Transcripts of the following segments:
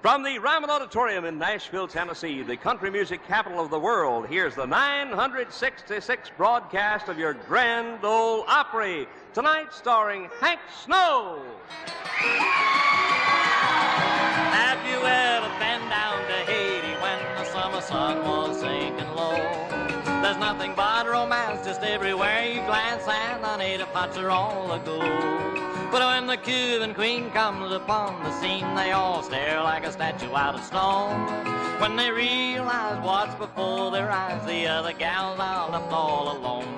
From the Ryman Auditorium in Nashville, Tennessee, the country music capital of the world, here's the 966th broadcast of your Grand Ole Opry. Tonight starring Hank Snow. Have you ever been down to Haiti when the summer sun was sinking low? There's nothing but romance just everywhere you glance, and the native huts are all aglow. But when the Cuban queen comes upon the scene, they all stare like a statue out of stone. When they realize what's before their eyes, the other gals are left all alone.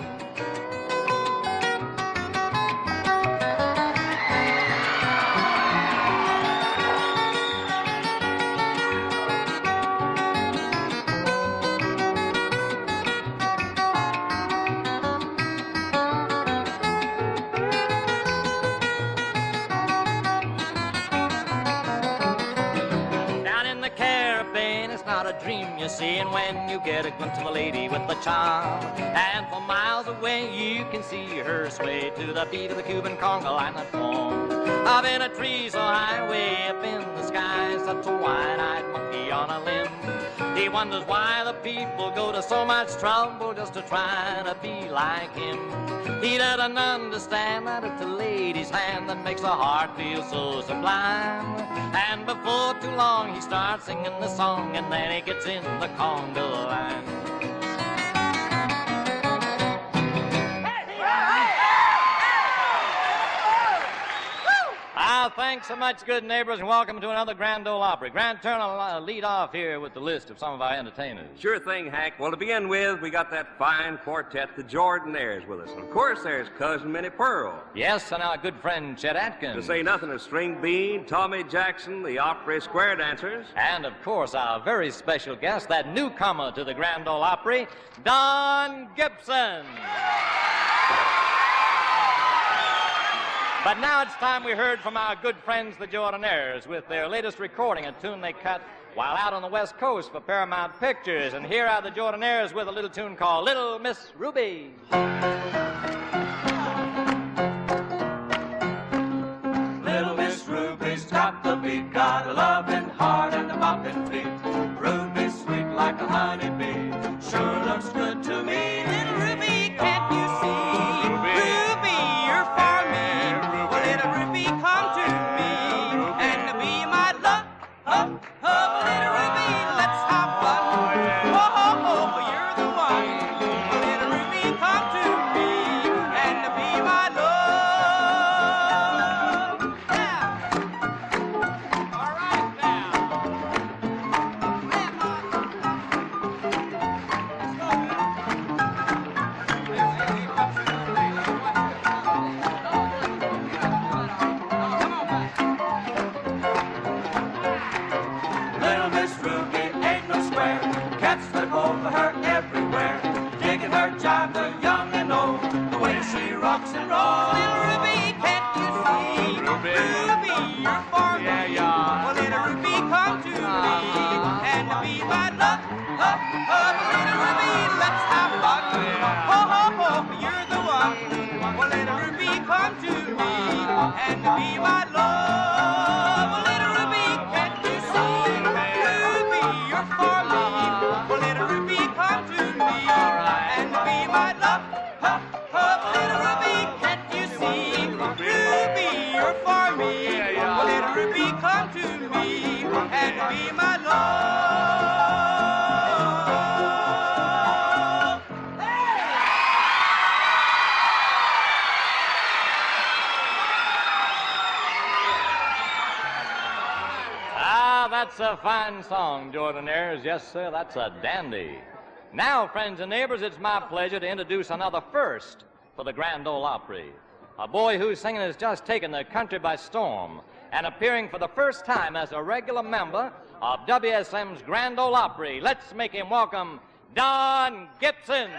Dream you see, and when you get a glimpse of a lady with a charm, and from miles away you can see her sway to the beat of the Cuban conga line that forms. Up in a tree so high, way up in the sky, such a wide-eyed monkey on a limb. He wonders why the people go to so much trouble just to try to be like him. He doesn't understand that it's a lady's hand that makes the heart feel so sublime. And before too long he starts singing the song, and then he gets in the conga line. Thanks so much, good neighbors, and welcome to another Grand Ole Opry. Grant Turner will lead off here with the list of some of our entertainers. Sure thing, Hank. Well, to begin with, we got that fine quartet, the Jordanaires, with us. And, of course, there's Cousin Minnie Pearl. Yes, and our good friend Chet Atkins. To say nothing of String Bean, Tommy Jackson, the Opry Square Dancers. And, of course, our very special guest, that newcomer to the Grand Ole Opry, Don Gibson. But now it's time we heard from our good friends, the Jordanaires, with their latest recording, a tune they cut while out on the West Coast for Paramount Pictures. And here are the Jordanaires with a little tune called Little Miss Ruby. Little Miss Ruby's got the beat, got a loving heart and a bopping feet. Ruby's sweet like a honeybee, sure looks good to me. Little Ruby, can't you see? Ruby, you're for me. Little Ruby, come to me and be my love. Little Ruby, let's have fun. You're the one. Little Ruby, come to me and be my love. Yeah. All right Little Miss Ruby ain't no square, cats flip over her everywhere. Digging her jive, the young and old, the way she rocks and rolls. Little Ruby, can't you see? Ruby, you're for me. Well, little Ruby, come to me and be my love. Little Ruby, let's have fun. You're the one. Well, little Ruby, come to me and be my love. Little Ruby, can't you see? Ruby, you're for me. Well, little Ruby, come to me and be my love. Little Ruby, can't you see? Ruby, you're for me. Well, little Ruby, come to me and be my love. That's a fine song, Jordanaires. Yes, sir, that's a dandy. Now, friends and neighbors, it's my pleasure to introduce another first for the Grand Ole Opry. A boy whose singing has just taken the country by storm and appearing for the first time as a regular member of WSM's Grand Ole Opry. Let's make him welcome Don Gibson.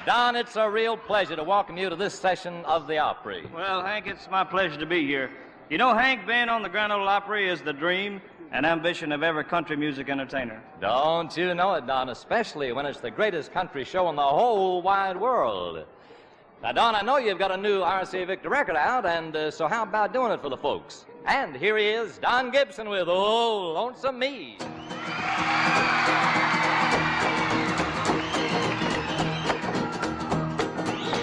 Don, it's a real pleasure to welcome you to this session of the Opry. Well, Hank, it's my pleasure to be here. You know, Hank, being on the Grand Ole Opry is the dream and ambition of every country music entertainer. Don't you know it, Don, especially when it's the greatest country show in the whole wide world. Now, Don, I know you've got a new R.C. Victor record out, and so how about doing it for the folks? And here he is, Don Gibson with Oh, Lonesome Me.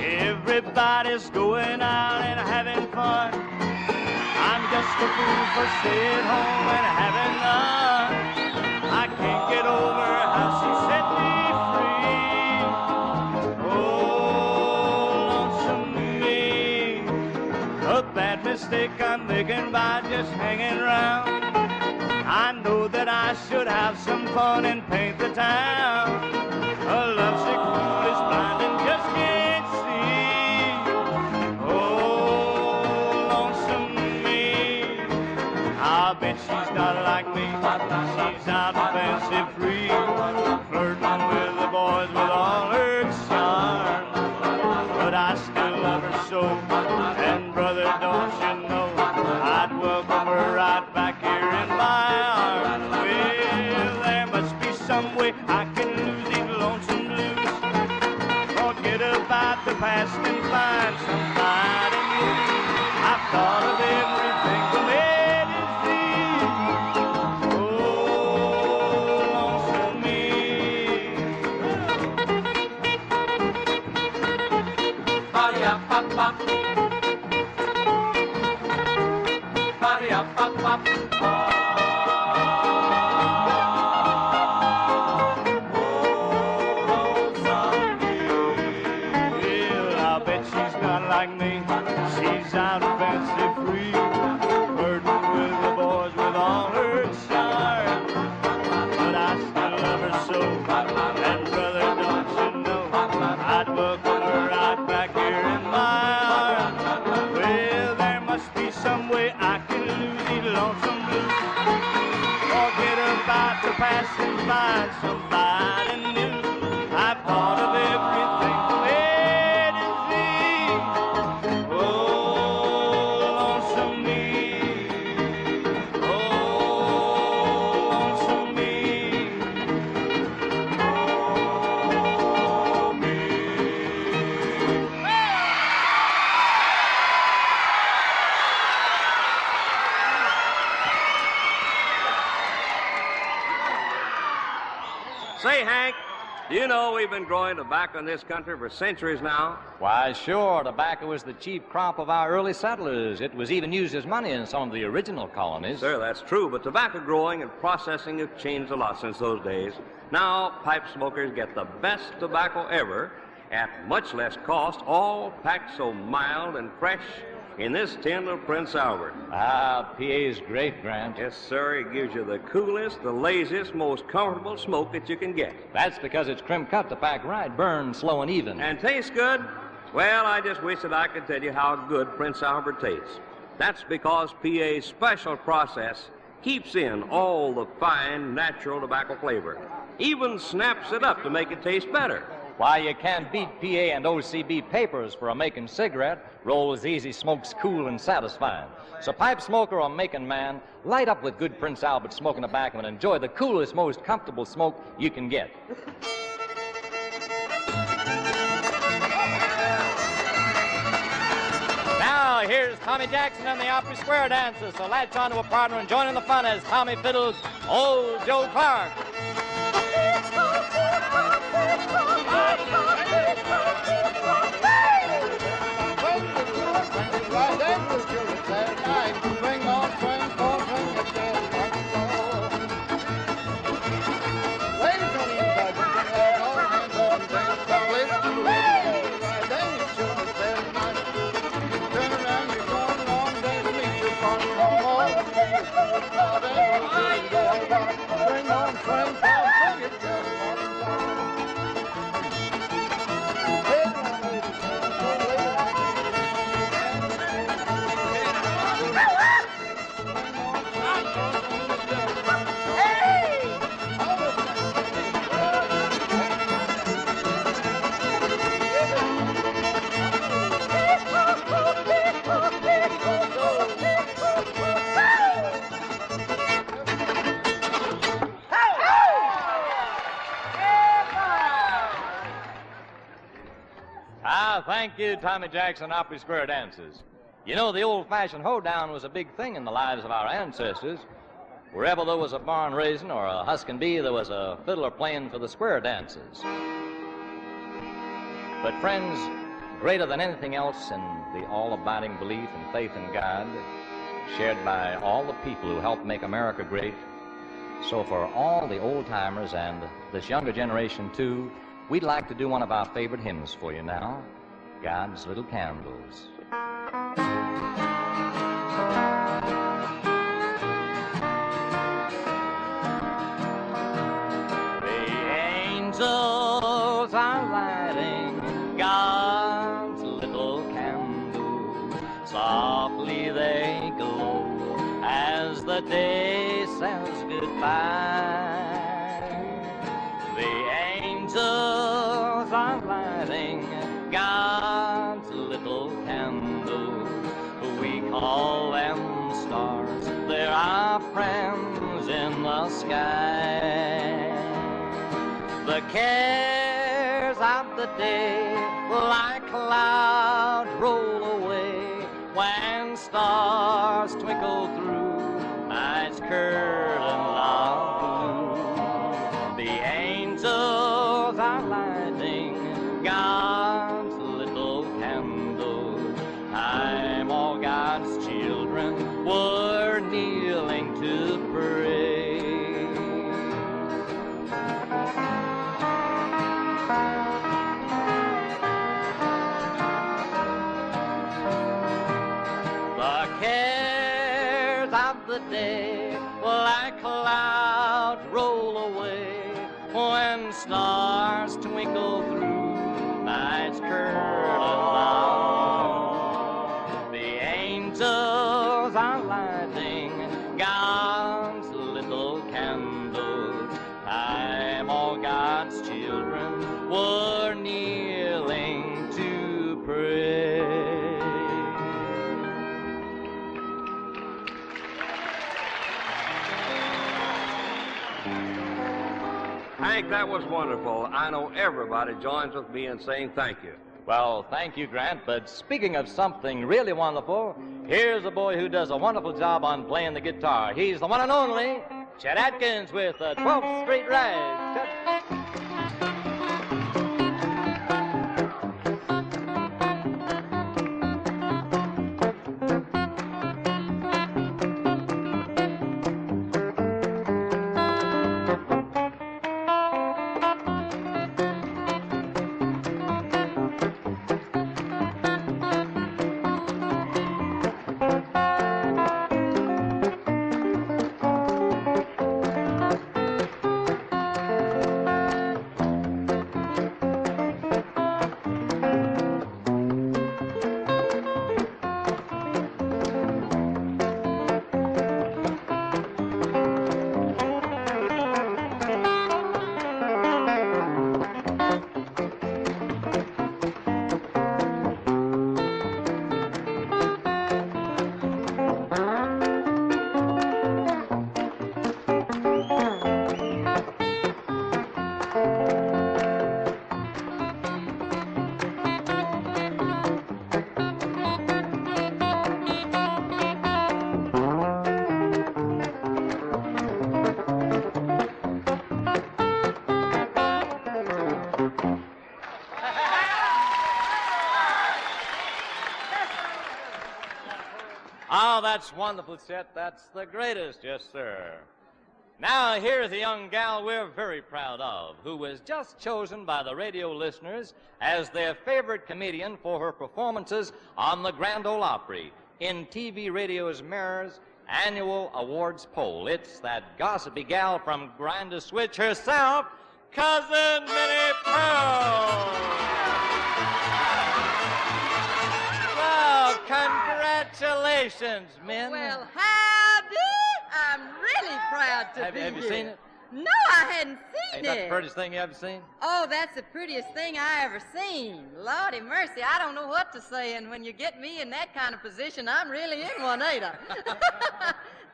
Everybody's going out and having fun. I'm just a fool for staying home and having none. I can't get over how she set me free. Oh, lonesome me. A bad mistake I'm making by just hanging around. I know that I should have some fun and paint the town. A lovesick fool is blind and just can't see. Oh, lonesome me. I bet she's not like me. She's out fancy free, flirting with the boys with all her charm. But I still love her so, and brother, don't you know, I'd welcome her right back here in my arms. Well, there must be some way I can lose these lonesome blues. Forget about the past and find somebody new. I've thought of everything from A to Z. Oh, lonesome me. Ba-da-ya-ba-ba. Ba-da-ya-ba-ba. Well, I bet she's not like me. She's out fancy free, flirting with the boys with all her charm. But I still love her so, and brother, don't you know, I'd welcome her right back here in my arms. Well, there must be some way I can lose these lonesome blues. Forget about the past and find somebody new. I've thought of everything from A to Z. Oh, lonesome me. Oh, lonesome me. Oh, me. Say, Hank, do you know we've been growing tobacco in this country for centuries now? Why, sure, tobacco was the chief crop of our early settlers. It was even used as money in some of the original colonies. Sir, that's true, but tobacco growing and processing have changed a lot since those days. Now, pipe smokers get the best tobacco ever at much less cost, all packed so mild and fresh in this tin of Prince Albert. Ah, PA's great, Grant. Yes, sir, it gives you the coolest, the laziest, most comfortable smoke that you can get. That's because it's crimp cut to pack right, burn slow and even. And tastes good? Well, I just wish that I could tell you how good Prince Albert tastes. That's because PA's special process keeps in all the fine, natural tobacco flavor. Even snaps it up to make it taste better. Why, you can't beat PA and OCB papers for a making cigarette. Rolls easy, smokes cool and satisfying. So pipe smoker or making man, light up with good Prince Albert smoking tobacco and enjoy the coolest, most comfortable smoke you can get. Now, here's Tommy Jackson and the Opry Square Dancers. So latch onto a partner and join in the fun as Tommy fiddles Old Joe Clark. Thank you, Tommy Jackson, Opry Square Dances. You know, the old-fashioned hoedown was a big thing in the lives of our ancestors. Wherever there was a barn raising or a husking bee, there was a fiddler playing for the square dances. But friends, greater than anything else in the all-abiding belief and faith in God, shared by all the people who helped make America great, so for all the old-timers and this younger generation, too, we'd like to do one of our favorite hymns for you now, God's Little Candles. The angels are lighting God's little candles. Softly they glow as the day says goodbye. The angels are lighting God's little candles. We call them stars. They're our friends in the sky. The cares of the day like clouds roll away when stars twinkle through night's curtain of blue. The angels are lighting God's little candles. Time all God's children were kneeling to pray. The cares of the day like clouds roll away when stars twinkle through night's curtain long. The angels are lighting God's little candles. Time all God's children were kneeling to pray. Hank, that was wonderful. I know everybody joins with me in saying thank you. Well, thank you, Grant, but speaking of something really wonderful, here's a boy who does a wonderful job on playing the guitar. He's the one and only Chet Atkins with the 12th Street Rag. Chet. Oh, that's wonderful, Chet. That's the greatest, yes, sir. Now, here's a young gal we're very proud of, who was just chosen by the radio listeners as their favorite comedian for her performances on the Grand Ole Opry in TV Radio's Mirror's annual awards poll. It's that gossipy gal from Grinder Switch herself, Cousin Minnie Pearl. Well, congratulations, Min. Well, howdy! I'm really proud to be here. Have you seen it? No, I hadn't seen Ain't that the it. prettiest thing you ever seen? Oh, that's the prettiest thing I ever seen. Lordy mercy, I don't know what to say, and when you get me in that kind of position, I'm really in one, ain't I?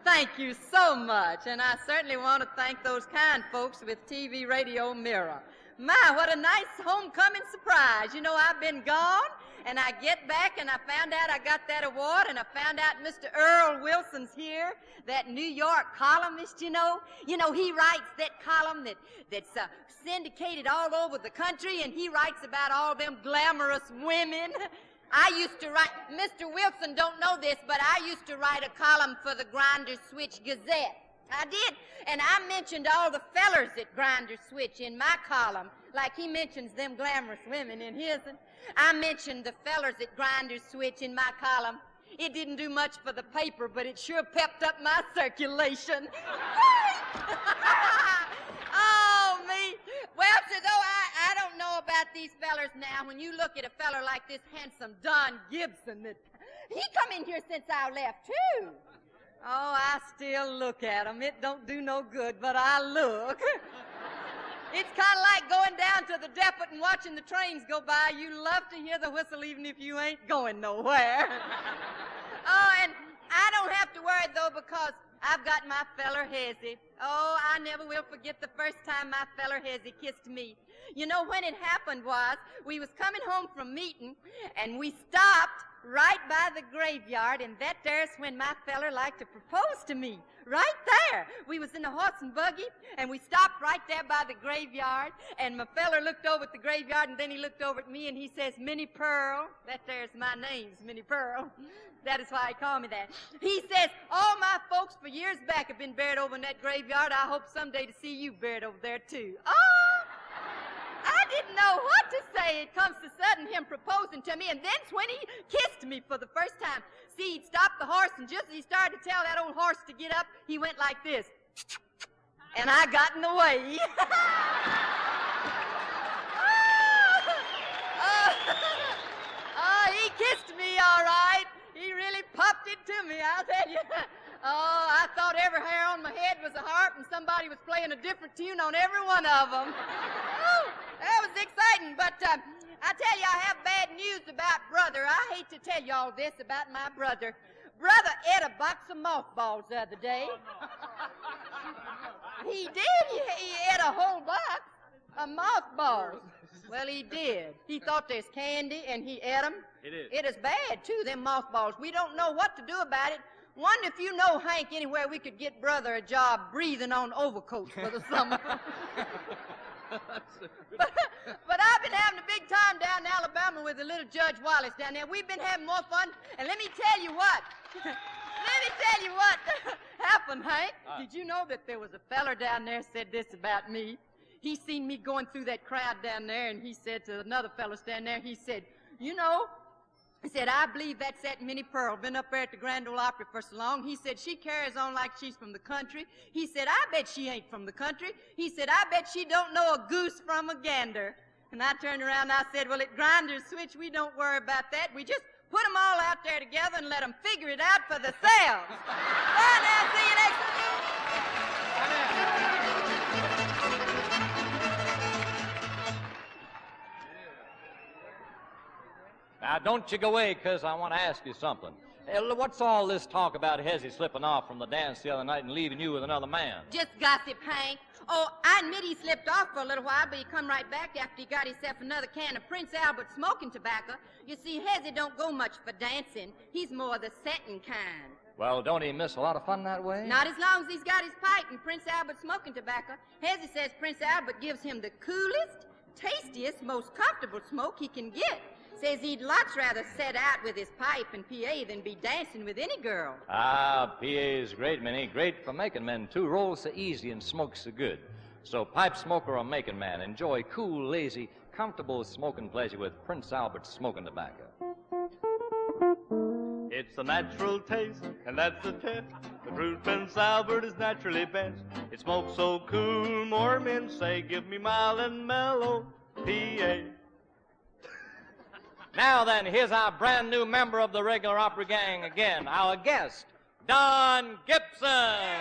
Thank you so much, and I certainly want to thank those kind folks with TV Radio Mirror. My, what a nice homecoming surprise. You know, I've been gone, And I get back and I found out I got that award, and I found out Mr. Earl Wilson's here, that New York columnist, you know. You know, he writes that column that's syndicated all over the country, and he writes about all them glamorous women. I used to write, Mr. Wilson don't know this, but I used to write a column for the Grinder Switch Gazette. I did, and I mentioned all the fellers at Grinder Switch in my column, like he mentions them glamorous women in his. I mentioned the fellers at Grinder Switch in my column. It didn't do much for the paper, but it sure pepped up my circulation. Oh, me. Well, so though I don't know about these fellers now, when you look at a feller like this handsome Don Gibson, he come in here since I left, too. Oh, I still look at him. It don't do no good, but I look. It's kind of like going down to the depot and watching the trains go by. You love to hear the whistle even if you ain't going nowhere. Oh, and I don't have to worry, though, because I've got my feller Hezzy. Oh, I never will forget the first time my feller Hezzy kissed me. You know, when it happened was, we was coming home from meeting, and we stopped right by the graveyard, and that there's when my feller liked to propose to me. Right there. We was in a horse and buggy, and we stopped right there by the graveyard, and my feller looked over at the graveyard, and then he looked over at me, and he says, Minnie Pearl. That there's my name's Minnie Pearl. That is why he called me that. He says, all my folks for years back have been buried over in that graveyard. I hope someday to see you buried over there, too. Oh! I didn't know what to say. It comes to sudden him proposing to me, and then's when he kissed me for the first time. See, he'd stopped the horse, and just as he started to tell that old horse to get up, he went like this. And I got in the way. Oh, he kissed me all right. He really popped it to me, I'll tell you. Oh, I thought every hair on my head was a harp, and somebody was playing a different tune on every one of them. Oh, that was exciting, but I tell you, I have bad news about Brother. I hate to tell you all this about my brother. Brother ate a box of mothballs the other day. He did. He ate a whole box of mothballs. Well, he did. He thought there's candy, and he ate them. It is. It is bad, too, them mothballs. We don't know what to do about it. Wonder if you know, Hank, anywhere we could get Brother a job breathing on overcoats for the summer. But I've been having a big time down in Alabama with the little Judge Wallace down there. We've been having more fun, and let me tell you what. Happened, Hank. Did you know that there was a feller down there said this about me? He seen me going through that crowd down there, and he said to another fellow standing there, he said, you know, he said, I believe that's that Minnie Pearl, been up there at the Grand Ole Opry for so long. He said, she carries on like she's from the country. He said, I bet she ain't from the country. He said, I bet she don't know a goose from a gander. And I turned around and I said, well, at Grinder Switch, we don't worry about that. We just put them all out there together and let them figure it out for themselves. Bye now, see you next week. Now, don't you go away, 'cause I want to ask you something. What's all this talk about Hezzy slipping off from the dance the other night and leaving you with another man? Just gossip, Hank. Oh, I admit he slipped off for a little while, but he come right back after he got himself another can of Prince Albert smoking tobacco. You see, Hezzy don't go much for dancing. He's more the setting kind. Well, don't he miss a lot of fun that way? Not as long as he's got his pipe and Prince Albert smoking tobacco. Hezzy says Prince Albert gives him the coolest, tastiest, most comfortable smoke he can get. Says he'd lots rather set out with his pipe and PA than be dancing with any girl. Ah, PA's great, Minnie. Great for making men, too. Rolls so easy and smokes so good. So pipe smoker or making man, enjoy cool, lazy, comfortable smoking pleasure with Prince Albert smoking tobacco. It's a natural taste, and that's the test. The fruit Prince Albert is naturally best. It smokes so cool, more men say, give me mild and mellow PA. Now then, here's our brand new member of the regular opera gang again, our guest, Don Gibson.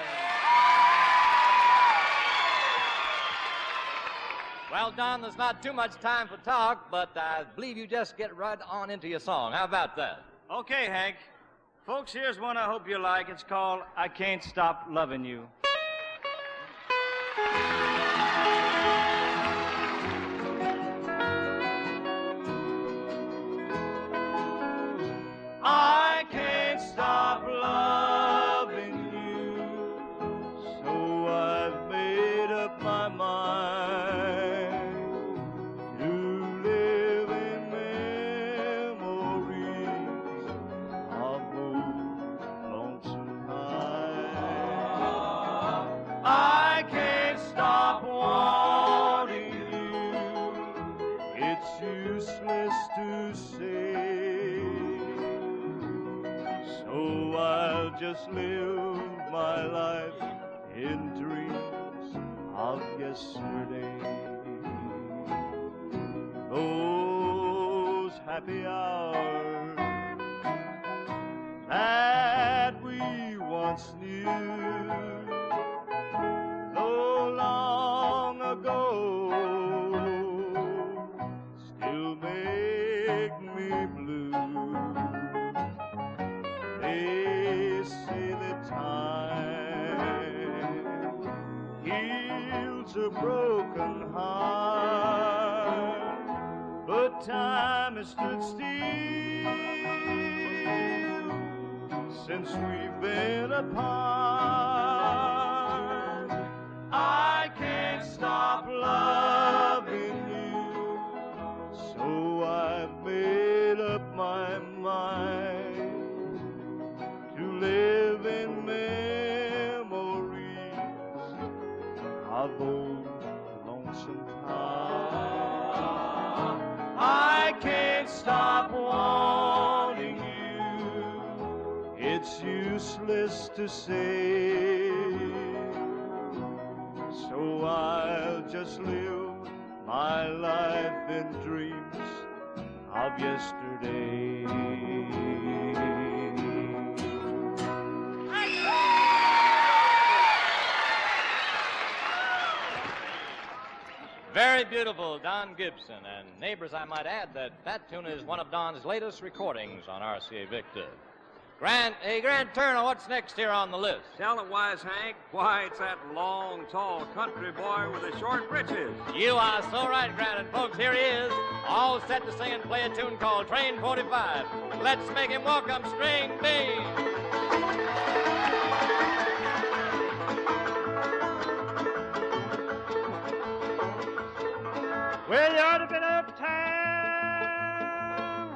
Well, Don, there's not too much time for talk, but I believe you just get right on into your song. How about that? Okay, Hank. Folks, here's one I hope you like. It's called I Can't Stop Loving You. just live my life in dreams of yesterday. Those happy hours that we once knew, though long ago, still make me blue. They say that time heals a broken heart, but time has stood still since we've been apart. I can't stop loving you, so I've made up my mind to live in memories of those lonesome times. I can't stop wanting you. It's useless to say, so I'll just live my life in dreams of yesterday. Very beautiful, Don Gibson. And neighbors, I might add that tune is one of Don's latest recordings on RCA Victor. Grant Turner, what's next here on the list? Tell it, Wise Hank. Why, it's that long, tall country boy with the short breeches. You are so right, Grant. And folks, here he is, all set to sing and play a tune called Train 45. Let's make him welcome String Bean. Well, you ought to been uptown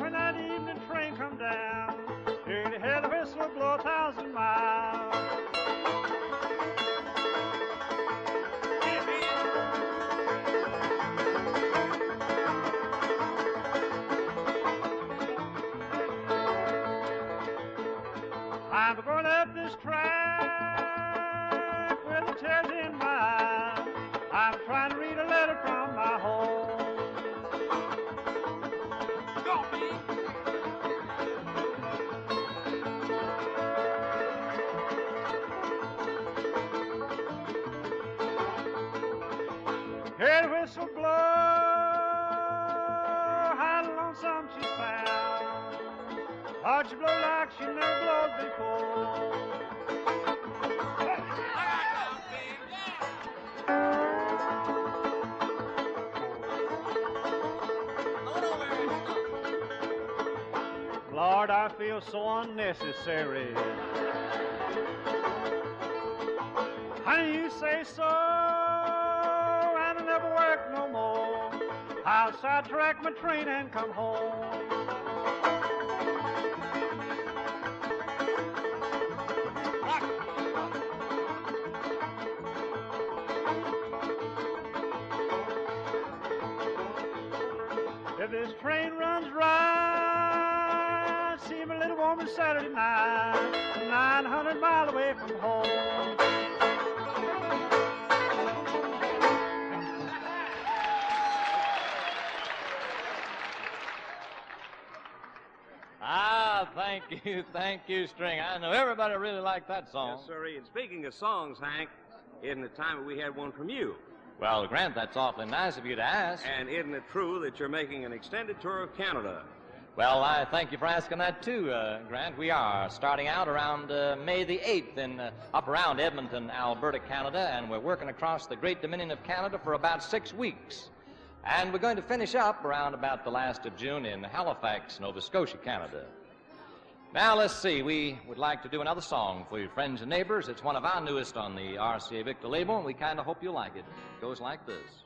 when that evening train come down. Hear the head whistle blow 1,000 miles. I'm going up this track with the tears in my eyes. I'm trying to read a letter from my home. Hear the whistle blow, how lonesome she sounds. Thought she blow like she never blowed before. Lord, I feel so unnecessary. Honey, you say so, and I'll never work no more. I'll sidetrack my train and come home. If this train runs right, see my little woman Saturday night, 900 miles away from home. Thank you, String. I know everybody really liked that song. Yes, sir. And speaking of songs, Hank, isn't it time that we had one from you? Well, Grant, that's awfully nice of you to ask. And isn't it true that you're making an extended tour of Canada? Well, I thank you for asking that, too, Grant. We are starting out around May the 8th up around Edmonton, Alberta, Canada, and we're working across the Great Dominion of Canada for about 6 weeks. And we're going to finish up around about the last of June in Halifax, Nova Scotia, Canada. Now, let's see. We would like to do another song for you, friends and neighbors. It's one of our newest on the RCA Victor label, and we kind of hope you like it. It goes like this.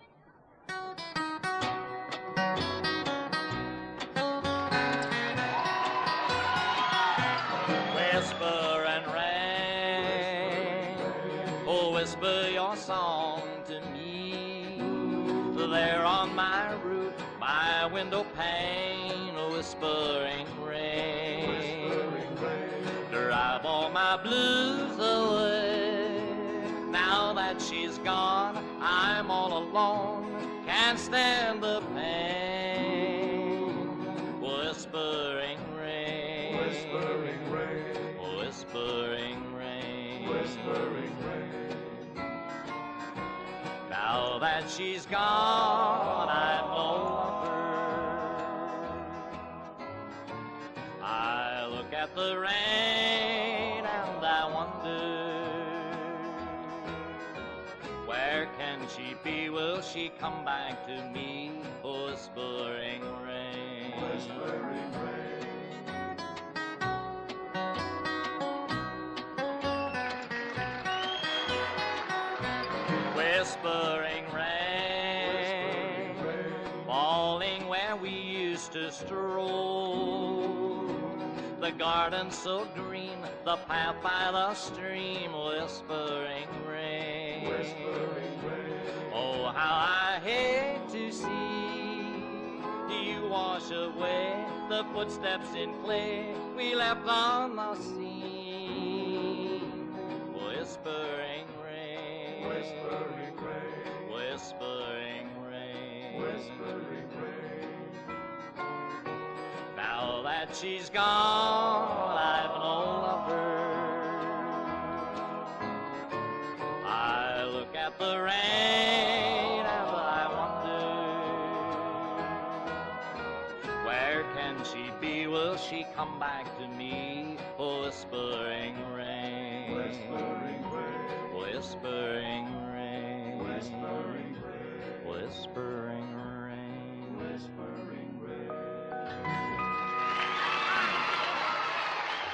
Whisper and rain, oh, whisper your song to me. There on my roof, my window pane, oh, whispering rain. Drive all my my blues away. Now that she's gone, I'm all alone, can't stand the pain. Whispering rain, Whispering rain, whispering rain, whispering rain. Now that she's gone, I'm no longer. I look at the rain and I wonder, where can she be? Will she come back to me? Whispering rain, Whispering rain. whispering rain, falling where we used to stroll. The garden so green, the path by the stream, whispering rain. Whispering rain. Oh, how I hate to see you wash away the footsteps in clay we left on the scene. Whispering rain, Whispering rain. whispering rain, Whispering rain. Now that she's gone, I've no lover. I look at the rain and I wonder, where can she be? Will she come back to me? Whispering rain, Whispering rain. whispering rain, Whispering rain. whispering rain. Whispering rain.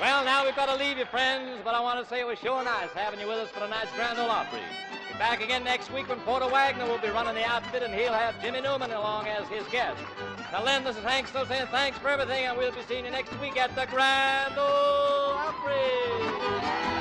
Well, now we've got to leave you, friends, but I want to say it was sure nice having you with us for tonight's Grand Ole Opry. Be back again next week when Porter Wagner will be running the outfit, and he'll have Jimmy Newman along as his guest. Till then, this is Hank Snow saying thanks for everything, and we'll be seeing you next week at the Grand Ole Opry.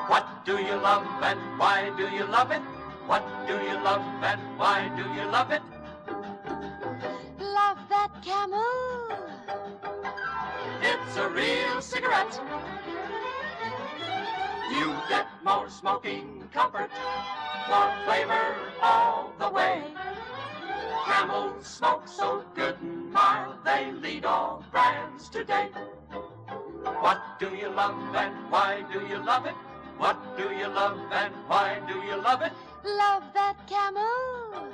What do you love and why do you love it? What do you love and why do you love it? Love that camel. It's a real cigarette. You get more smoking comfort, more flavor all the way. Camels smoke so good and mild, they lead all brands today. What do you love and why do you love it? What do you love and why do you love it? Love that camel.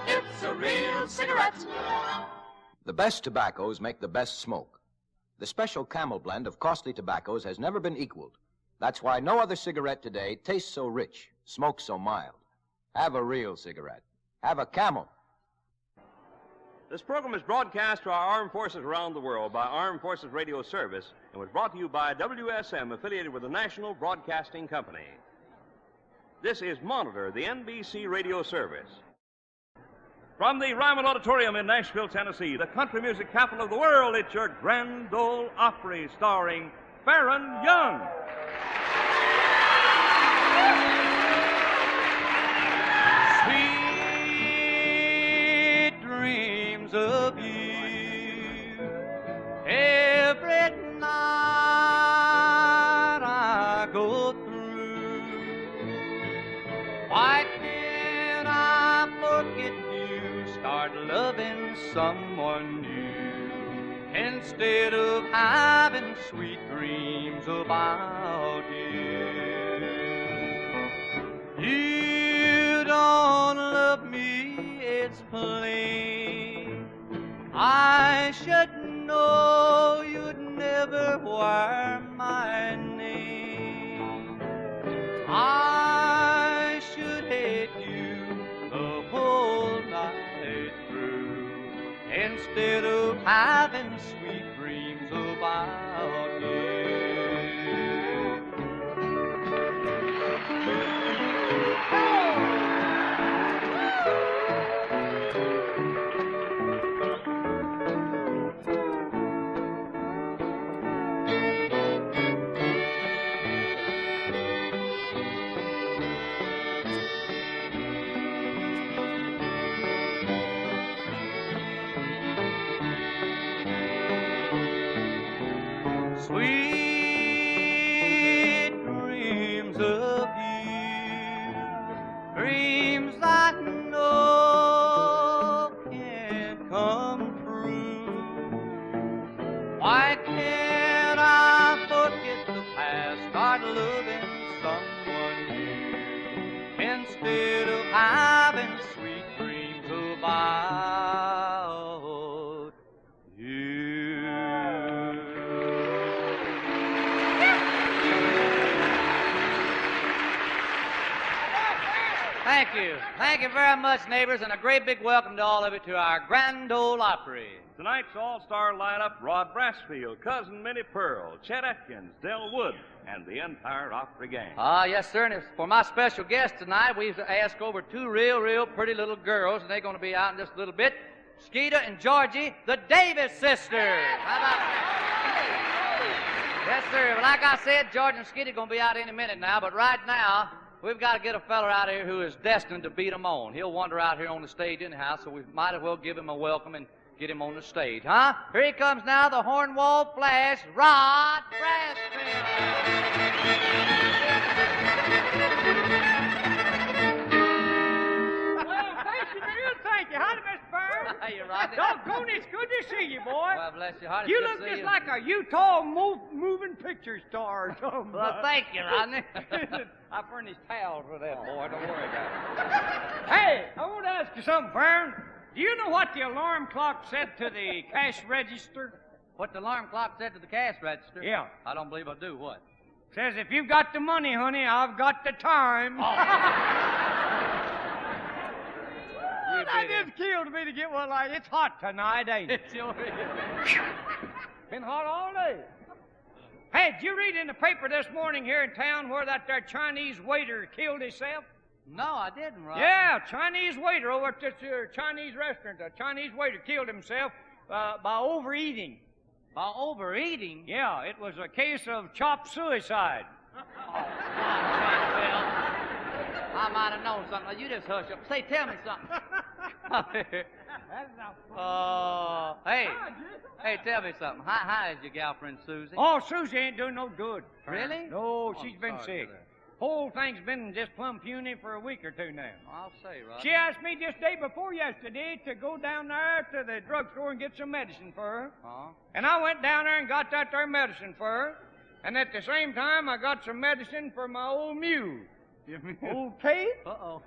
It's a real cigarette. The best tobaccos make the best smoke. The special Camel blend of costly tobaccos has never been equaled. That's why no other cigarette today tastes so rich, smokes so mild. Have a real cigarette. Have a Camel. This program is broadcast to our armed forces around the world by Armed Forces Radio Service and was brought to you by WSM, affiliated with the National Broadcasting Company. This is Monitor, the NBC radio service. From the Ryman Auditorium in Nashville, Tennessee, the country music capital of the world, it's your Grand Ole Opry starring Farron Young. Sweet dreams of you every night I go through. Why can't I forget you? Start loving someone new instead of having sweet dreams about you. You don't love me, it's plain. I should know you'd never wear my name. I should hate you the whole night through instead of having sweet dreams about you. Sweet dreams of you, dreams I know can't come true. Why can't I forget the past, start loving someone new, instead of having sweet dreams about you? Thank you. Thank you very much, neighbors, and a great big welcome to all of you to our Grand Ole Opry. Tonight's all-star lineup: Rod Brassfield, Cousin Minnie Pearl, Chet Atkins, Del Wood, and the entire Opry gang. Yes, sir, and for my special guest tonight, we've asked over two real pretty little girls, and they're going to be out in just a little bit. Skeeter and Georgie, the Davis sisters. How about that? Yes, sir. But like I said, George and Skeeter are going to be out any minute now, but right now, we've got to get a fella out here who is destined to beat 'em on. He'll wander out here on the stage anyhow, so we might as well give him a welcome and get him on the stage, huh? Here he comes now, the Hornwall Flash, Rod Brassfield. Well, thank you, Bill. Thank you. Howdy, Miss Byrne. Hey, Rodney. Doggone, it's good to see you, boy. Well, bless you. Howdy, You good look to see just you. like a Utah moving picture star or something. Well, thank you, Rodney. I furnished towels for that, boy. Don't worry about it. Hey, I want to ask you something, Fern. Do you know what the alarm clock said to the cash register? What the alarm clock said to the cash register? Yeah. I don't believe I do. What? Says, if you've got the money, honey, I've got the time. That just killed me to get one like it's hot tonight, ain't it? It sure is. Been hot all day. Hey, did you read in the paper this morning here in town where that there Chinese waiter killed himself? No, I didn't, Rod. Yeah, Chinese waiter over at this Chinese restaurant. A Chinese waiter killed himself by overeating. By overeating? Yeah, it was a case of chopped suicide. Well, I might have known something. Now, you just hush up. Say, tell me something. That's not funny. Hey, tell me something. How is your girlfriend, Susie? Oh, Susie ain't doing no good. Really? No, Oh, she's I'm been sorry sick. for that. Whole thing's been just plumb puny for a week or two now. I'll say, Rod. She asked me just day before yesterday to go down there to the drugstore and get some medicine for her. Huh? And I went down there and got that there medicine for her. And at the same time, I got some medicine for my old mule. Old Kate? Uh-oh.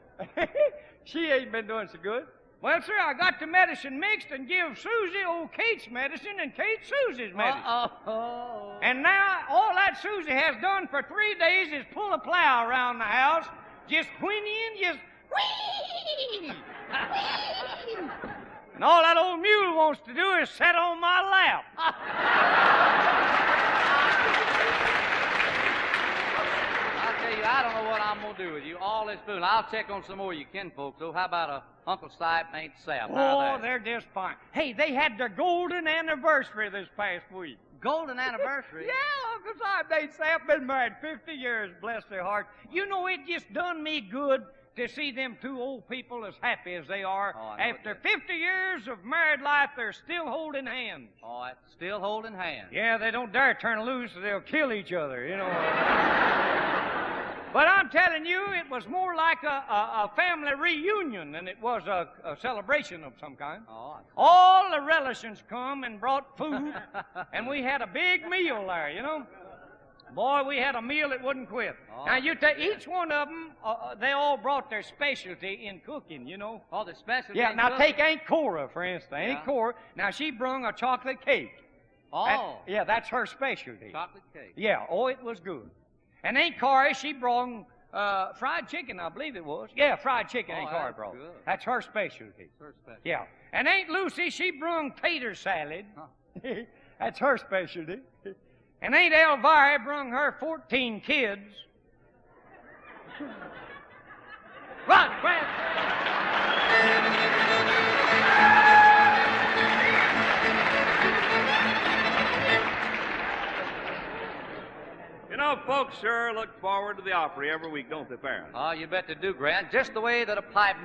She ain't been doing so good. Well, sir, I got the medicine mixed and give Susie old Kate's medicine and Kate Susie's medicine. Uh-oh. And now, all that Susie has done for 3 days is pull a plow around the house, just whinnying, just whee! And all that old mule wants to do is sit on my lap. I'll tell you, I don't know what I'm going to do with you. All this food. I'll check on some more of your kinfolks, though. How about a Uncle Sipe and Aunt Sap? How Oh, that? they're just fine. Hey, they had their golden anniversary this past week. Golden anniversary? Yeah, Uncle Sipe, they Sap been married 50 years, bless their heart. You know, it just done me good to see them two old people as happy as they are. Oh, I know After it did. 50 years of married life, they're still holding hands. All right, still holding hands. Yeah, they don't dare turn loose or they'll kill each other, you know. But I'm telling you, it was more like a family reunion than it was a celebration of some kind. Oh, All the relations come and brought food, and we had a big meal there, you know. Boy, we had a meal that wouldn't quit. Oh. Now, you take each one of them, they all brought their specialty in cooking, you know. oh, the special. Yeah, thing now cooking? take Aunt Cora, for instance. Yeah. Aunt Cora, now she brung a chocolate cake. Oh, Yeah, that's her specialty. chocolate cake. Yeah, oh, it was good. And Aunt Cora, she brung fried chicken, I believe it was. Yeah, fried chicken Oh, Aunt Cora that's brought. good. That's her specialty. Her special. Yeah. And Aunt Lucy, she brung tater salad. Huh. That's her specialty. And Aunt Elvira brung her 14 kids. Rod Brassfield. You know, folks sure look forward to the Opry every week, don't they, Farron? Oh, you bet they do, Grant. Just the way that a pipe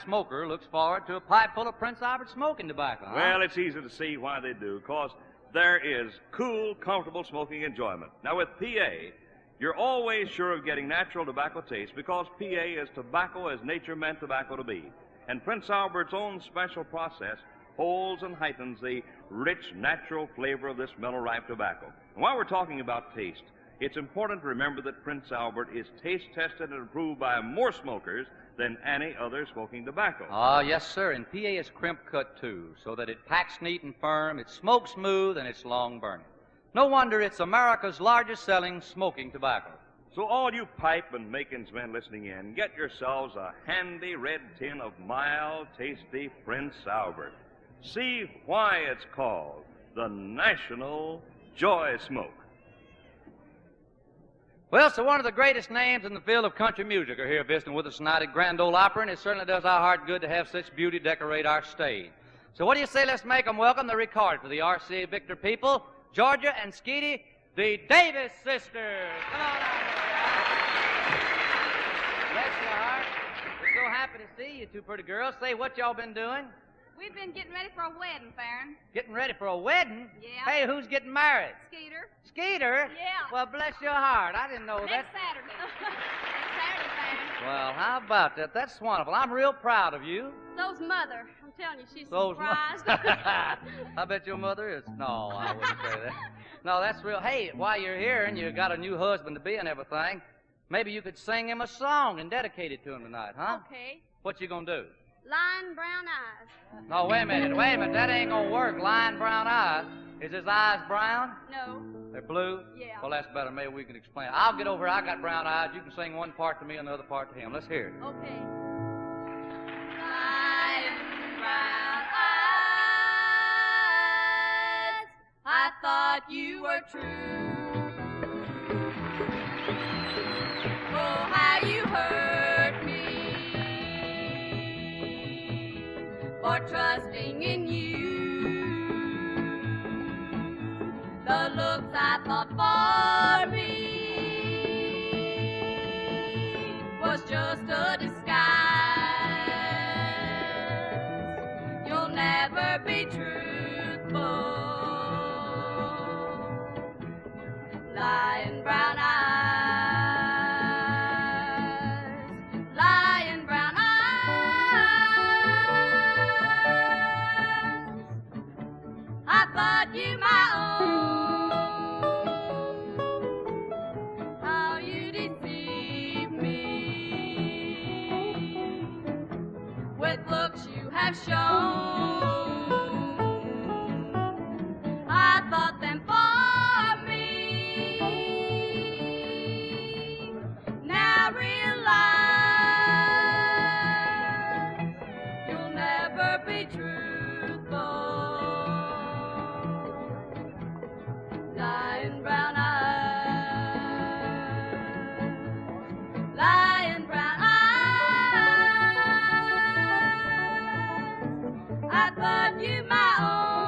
smoker looks forward to a pipe full of Prince Albert smoking tobacco. Huh? Well, it's easy to see why they do, 'cause there is cool, comfortable smoking enjoyment. Now, with PA, you're always sure of getting natural tobacco taste because PA is tobacco as nature meant tobacco to be. And Prince Albert's own special process holds and heightens the rich, natural flavor of this mellow, ripe tobacco. And while we're talking about taste, it's important to remember that Prince Albert is taste tested and approved by more smokers than any other smoking tobacco. Ah, yes, sir. And PA is crimp cut, too, so that it packs neat and firm, it's smoke smooth, and it's long burning. No wonder it's America's largest selling smoking tobacco. So all you pipe and makings men listening in, get yourselves a handy red tin of mild, tasty Prince Albert. See why it's called the National Joy Smoke. Well, so one of the greatest names in the field of country music are here visiting with us tonight at Grand Ole Opry, and it certainly does our heart good to have such beauty decorate our stage. So what do you say, let's make them welcome the record for the RCA Victor people, Georgia and Skeety, the Davis sisters. Come on out. Bless your heart. We're so happy to see you two pretty girls. Say, what y'all been doing? We've been getting ready for a wedding, Farron. Getting ready for a wedding? Yeah. Hey, who's getting married? Skeeter. Skeeter? Yeah. Well, bless your heart. I didn't know that. Next Saturday. Next Saturday, Farron. Well, how about that? That's wonderful. I'm real proud of you. So's Mother. I'm telling you, she's So's surprised. I bet your mother is. No, I wouldn't say that. No, that's real. Hey, while you're here and you got a new husband to be and everything, maybe you could sing him a song and dedicate it to him tonight, huh? Okay. What you gonna do? Lion brown eyes. No, wait a minute. That ain't gonna work. Lion brown eyes. Is his eyes brown? No. They're blue? Yeah. Well, that's better. Maybe we can explain it. I'll get over here. I got brown eyes. You can sing one part to me and the other part to him. Let's hear it. Okay. Lion brown eyes, I thought you were true. Oh, how you hurt me for trusting in you. The looks I thought for me was just a disguise. You'll never be truthful. Lion brown eyes, lion brown eyes, I thought you my own. How you deceive me with looks you have shown. I thought them for me. Now realize you'll never be truthful. Lion brown eyes, lion brown eyes, I thought you my own.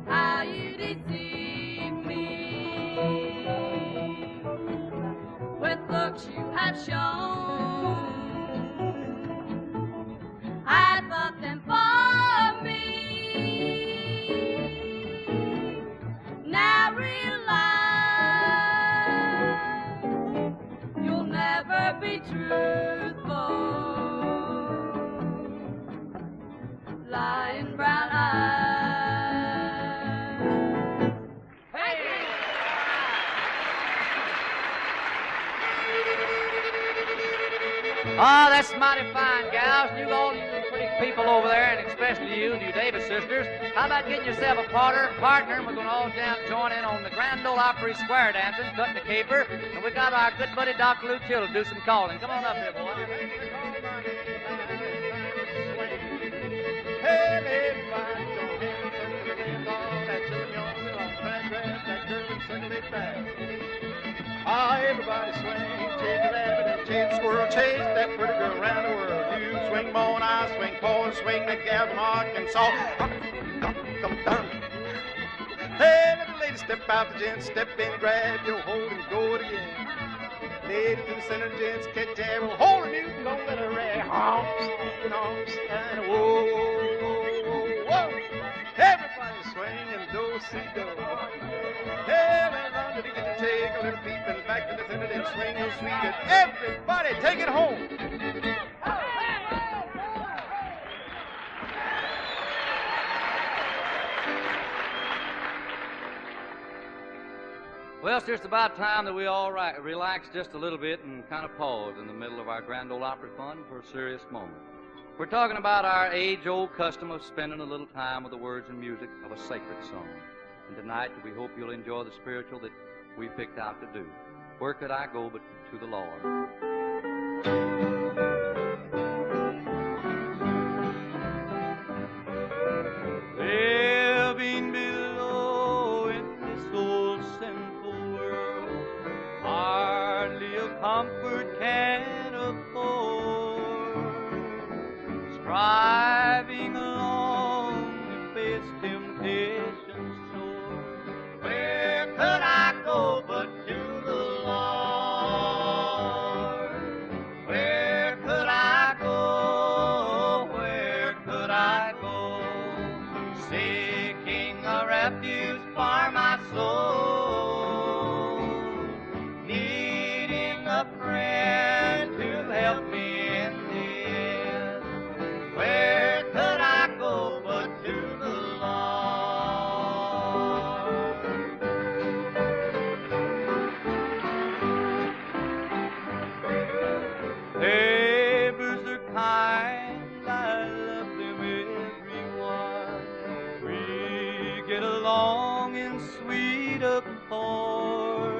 How you deceive me with looks you have shown. I thought them for me. Now realize you'll never be truthful. Lion brown eyes. Thank you. Oh, that's mighty fine, gals. You all you pretty people over there, and especially you Davis sisters. How about getting yourself a partner, and we're going to all down join in on the Grand Ole Opry square dancing, cutting the caper, and we got our good buddy Dr. Lou Chill to do some calling. Come on up here, boy. Everybody swing, chase the rabbit and chase the squirrel, chase that pretty girl around the world. You swing bone, I swing pole, swing the gal from Arkansas. Hey, little lady, step out the gents, step in, grab your hold and go it again. Lady to the center, gents, catch jab, hold a mute and don't let her rag. Honks, and whoa, whoa, whoa, whoa. Dixie go. Hey, well, run to get to take a little peep and back to the center and swing real sweet. And everybody take it home. Well, it's just about time that we all relax just a little bit and kind of pause in the middle of our Grand Ole Opry fun for a serious moment. We're talking about our age-old custom of spending a little time with the words and music of a sacred song. And tonight, we hope you'll enjoy the spiritual that we picked out to do. Where could I go but to the Lord? Living below in this old sinful world, hardly a comfort can afford. Striving along to face temptation's sore, where could I go but to the Lord? Where could I go? Where could I go? Seeking a refuge for my soul, needing a friend to help me in the end. Where could I go but to the Lord? Neighbors are kind, I love them everyone. We get along in sweet accord.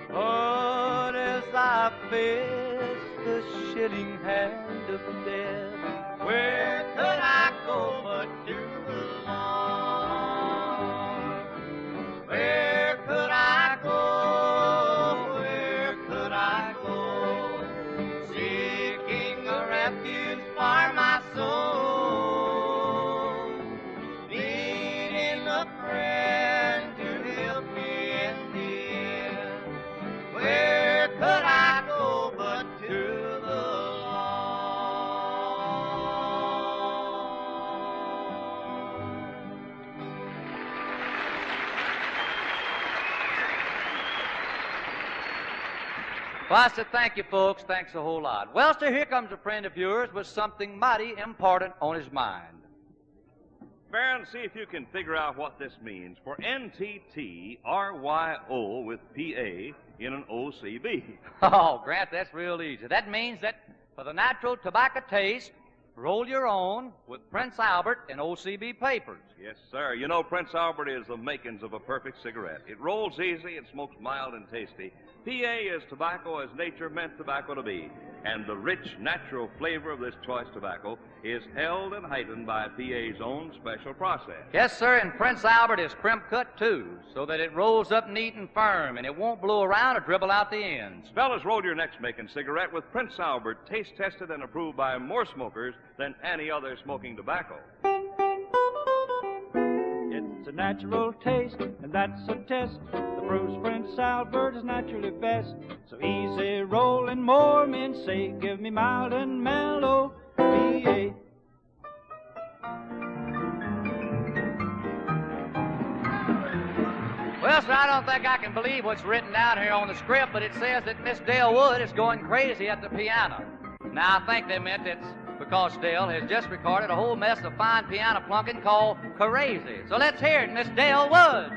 But as I face the chilling hand of death, where could I go but to the Lord? Where could I go? Where could I go? Seeking a refuge for my soul, needing a friend to help me in the end. Where could I go but to the Lord? Well, I said thank you, folks. Thanks a whole lot. Well, sir, here comes a friend of yours with something mighty important on his mind. Baron, see if you can figure out what this means for NTTRYO with PA in an OCB. Oh, Grant, that's real easy. That means that for the natural tobacco taste, roll your own with Prince Albert and OCB papers. Yes, sir. You know, Prince Albert is the makings of a perfect cigarette. It rolls easy, it smokes mild and tasty. PA is tobacco as nature meant tobacco to be. And the rich, natural flavor of this choice tobacco is held and heightened by PA's own special process. Yes, sir, and Prince Albert is crimp cut, too, so that it rolls up neat and firm, and it won't blow around or dribble out the ends. Fellas, roll your next making cigarette with Prince Albert, taste tested and approved by more smokers than any other smoking tobacco. It's a natural taste, and that's a test. The Bruce Prince Albert is naturally best. So easy rolling, more men say, give me mild and mellow PA. Well, sir, I don't think I can believe what's written down here on the script, but it says that Miss Dale Wood is going crazy at the piano. Now, I think they meant it's because Dale has just recorded a whole mess of fine piano plunking called Crazy. So let's hear it, Miss Dale Wood.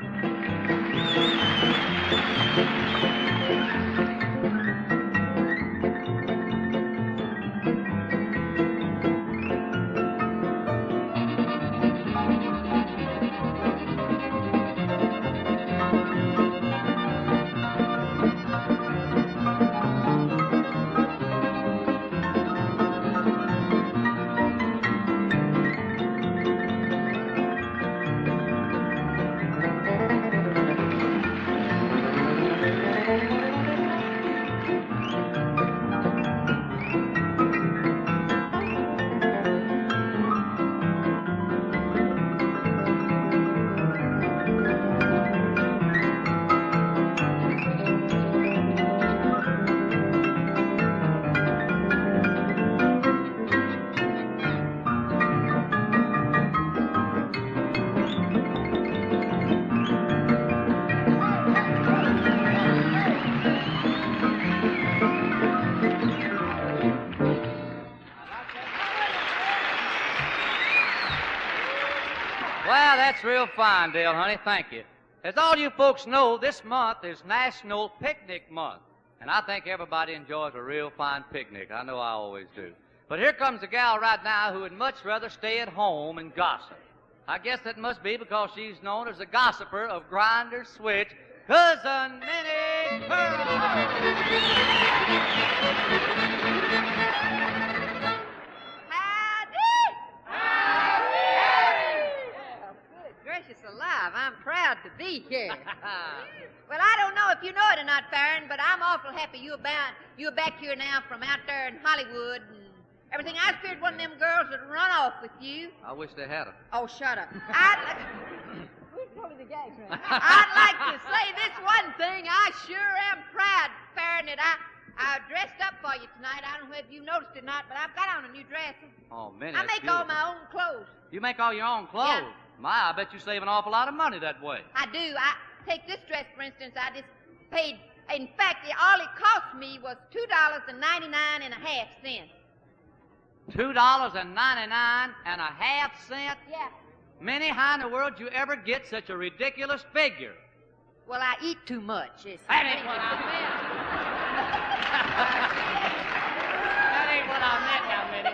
that's real fine, Dale, honey. Thank you. As all you folks know, this month is National Picnic Month. And I think everybody enjoys a real fine picnic. I know I always do. But here comes a gal right now who would much rather stay at home and gossip. I guess that must be because she's known as the gossiper of Grinder Switch, Cousin Minnie Pearl. Gracious alive, I'm proud to be here. Well, I don't know if you know it or not, Farron, but I'm awful happy you're back here now from out there in Hollywood and everything. I feared one of them girls would run off with you. I wish they had her. Oh, shut up. I'd like to say this one thing. I sure am proud, Farron, that I dressed up for you tonight. I don't know if you noticed it or not, but I've got on a new dress. Oh, Minnie, I make all my own clothes. You make all your own clothes? Yeah. My, I bet you save an awful lot of money that way. I do. I take this dress, for instance. I just paid. In fact, all it cost me was $2.99.5. $2.99.5? Yeah. Minnie, how in the world did you ever get such a ridiculous figure? Well, I eat too much. That ain't what I meant. That ain't what I meant now, Minnie.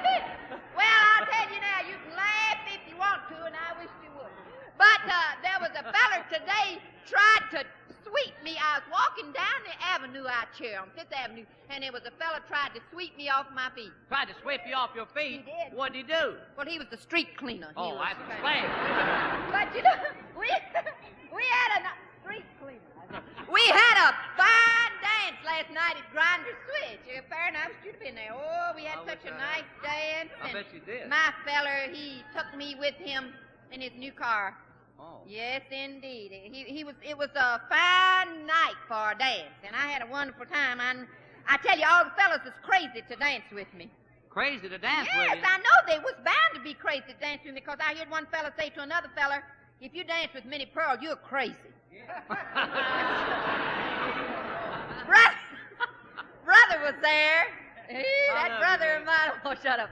Well, I'll tell you now, you can laugh if you want to, and I wish you would. But there was a feller today tried to sweep me. I was walking down the avenue out here on Fifth Avenue, and there was a fella tried to sweep me off my feet. Tried to sweep you off your feet? He did. What'd he do? Well, he was the street cleaner. Oh, I was explain. But you know, we had a street cleaner. We had a fine dance last night at Grinder Switch. Fair enough, you'd have been there. Oh, we had such a nice dance. I bet you did. My feller, he took me with him in his new car. Oh. Yes, indeed. It was a fine night for a dance, and I had a wonderful time. I tell you, all the fellas was crazy to dance with me. Crazy to dance with Yes, you? I know they was bound to be crazy to dance with me, because I heard one fella say to another fella, if you dance with Minnie Pearl, you're crazy. Brother was there. That brother of mine, oh, shut up.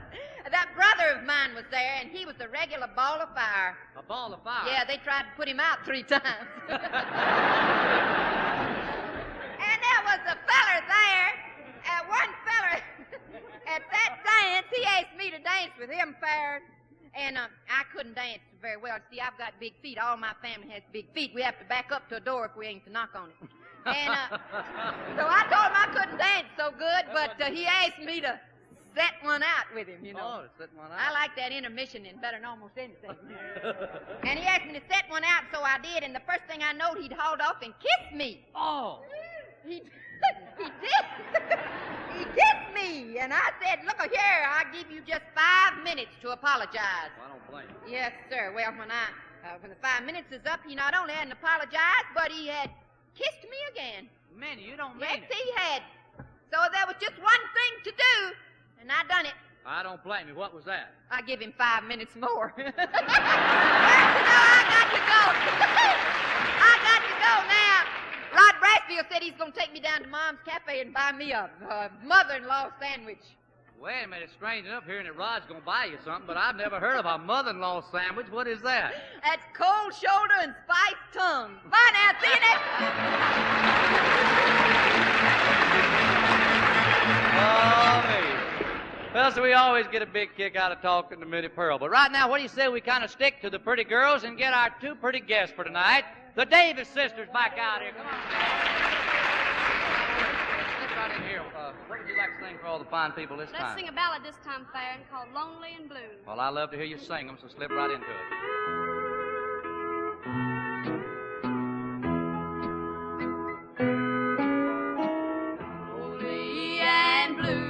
That brother of mine was there, and he was a regular ball of fire. A ball of fire? Yeah, they tried to put him out 3 times. And there was a feller there, one feller, at that dance, he asked me to dance with him, Farron. And I couldn't dance very well. See, I've got big feet. All my family has big feet. We have to back up to a door if we ain't to knock on it. And so I told him I couldn't dance so good, but he asked me to set one out with him, you know. Oh, set one out. I like that intermission in better than almost anything. And he asked me to set one out, so I did. And the first thing I knowed, he'd hauled off and kissed me. Oh. He did. He kissed me, and I said, look here, I'll give you just 5 minutes to apologize. Well, I don't blame you. Yes, sir. Well, when the 5 minutes is up, he not only hadn't apologized, but he had kissed me again. Minnie, you don't Yes, mean it. he had. So there was just one thing to do, and I done it. I don't blame you. What was that? I give him 5 minutes more. Well, you know, I got to go. I got to go now. Rod Brassfield said he's going to take me down to Mom's Cafe and buy me a mother-in-law sandwich. Wait a minute. It's strange enough hearing that Rod's going to buy you something, but I've never heard of a mother-in-law sandwich. What is that? That's cold shoulder and spiced tongue. Bye now. See you next time. Oh, me. Well, so we always get a big kick out of talking to Minnie Pearl. But right now, what do you say we kind of stick to the pretty girls and get our 2 pretty guests for tonight? The Davis sisters back out here. Come on. Slip right in here. What would you like to sing for all the fine people this time? Let's sing a ballad this time, Farron, called Lonely and Blue. Well, I love to hear you sing them, so slip right into it. Lonely and blue,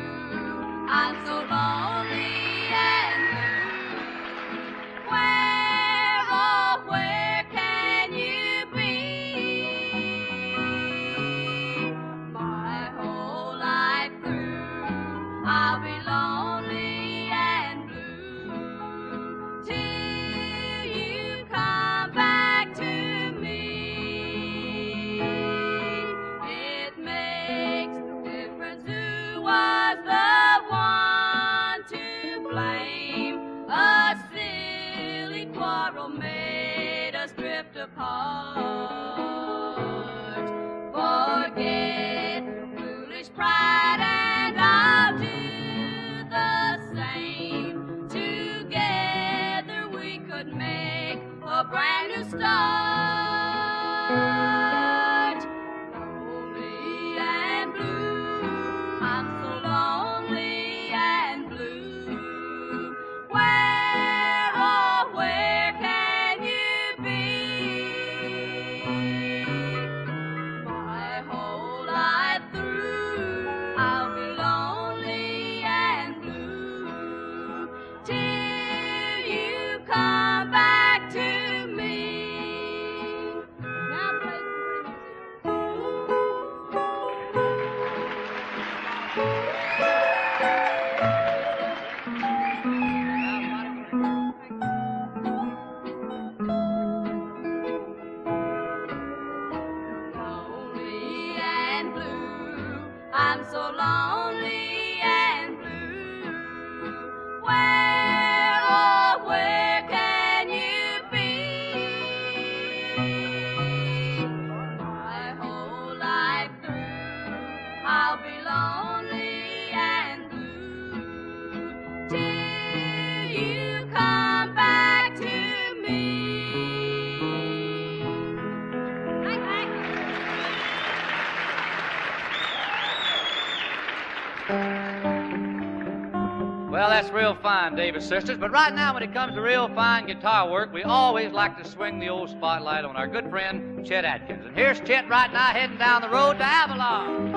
I'm so lonely and blue. Where, oh, where can you be? My whole life through, I'll be lonely and blue till you heart. Forget foolish pride and I'll do the same. Together we could make a brand new start. Lonely and blue, I'm so lonely and blue. Where, oh, where can you be? My whole life through, I'll be lonely and blue till you come back to me. Now play some lonely and blue, I'm so lonely and blue. Where, oh, where can you be? My whole life through, I'll be lonely and blue till you come back to me. Well, that's real fine, Davis Sisters. But right now, when it comes to real fine guitar work, we always like to swing the old spotlight on our good friend, Chet Atkins. And here's Chet right now heading down the road to Avalon.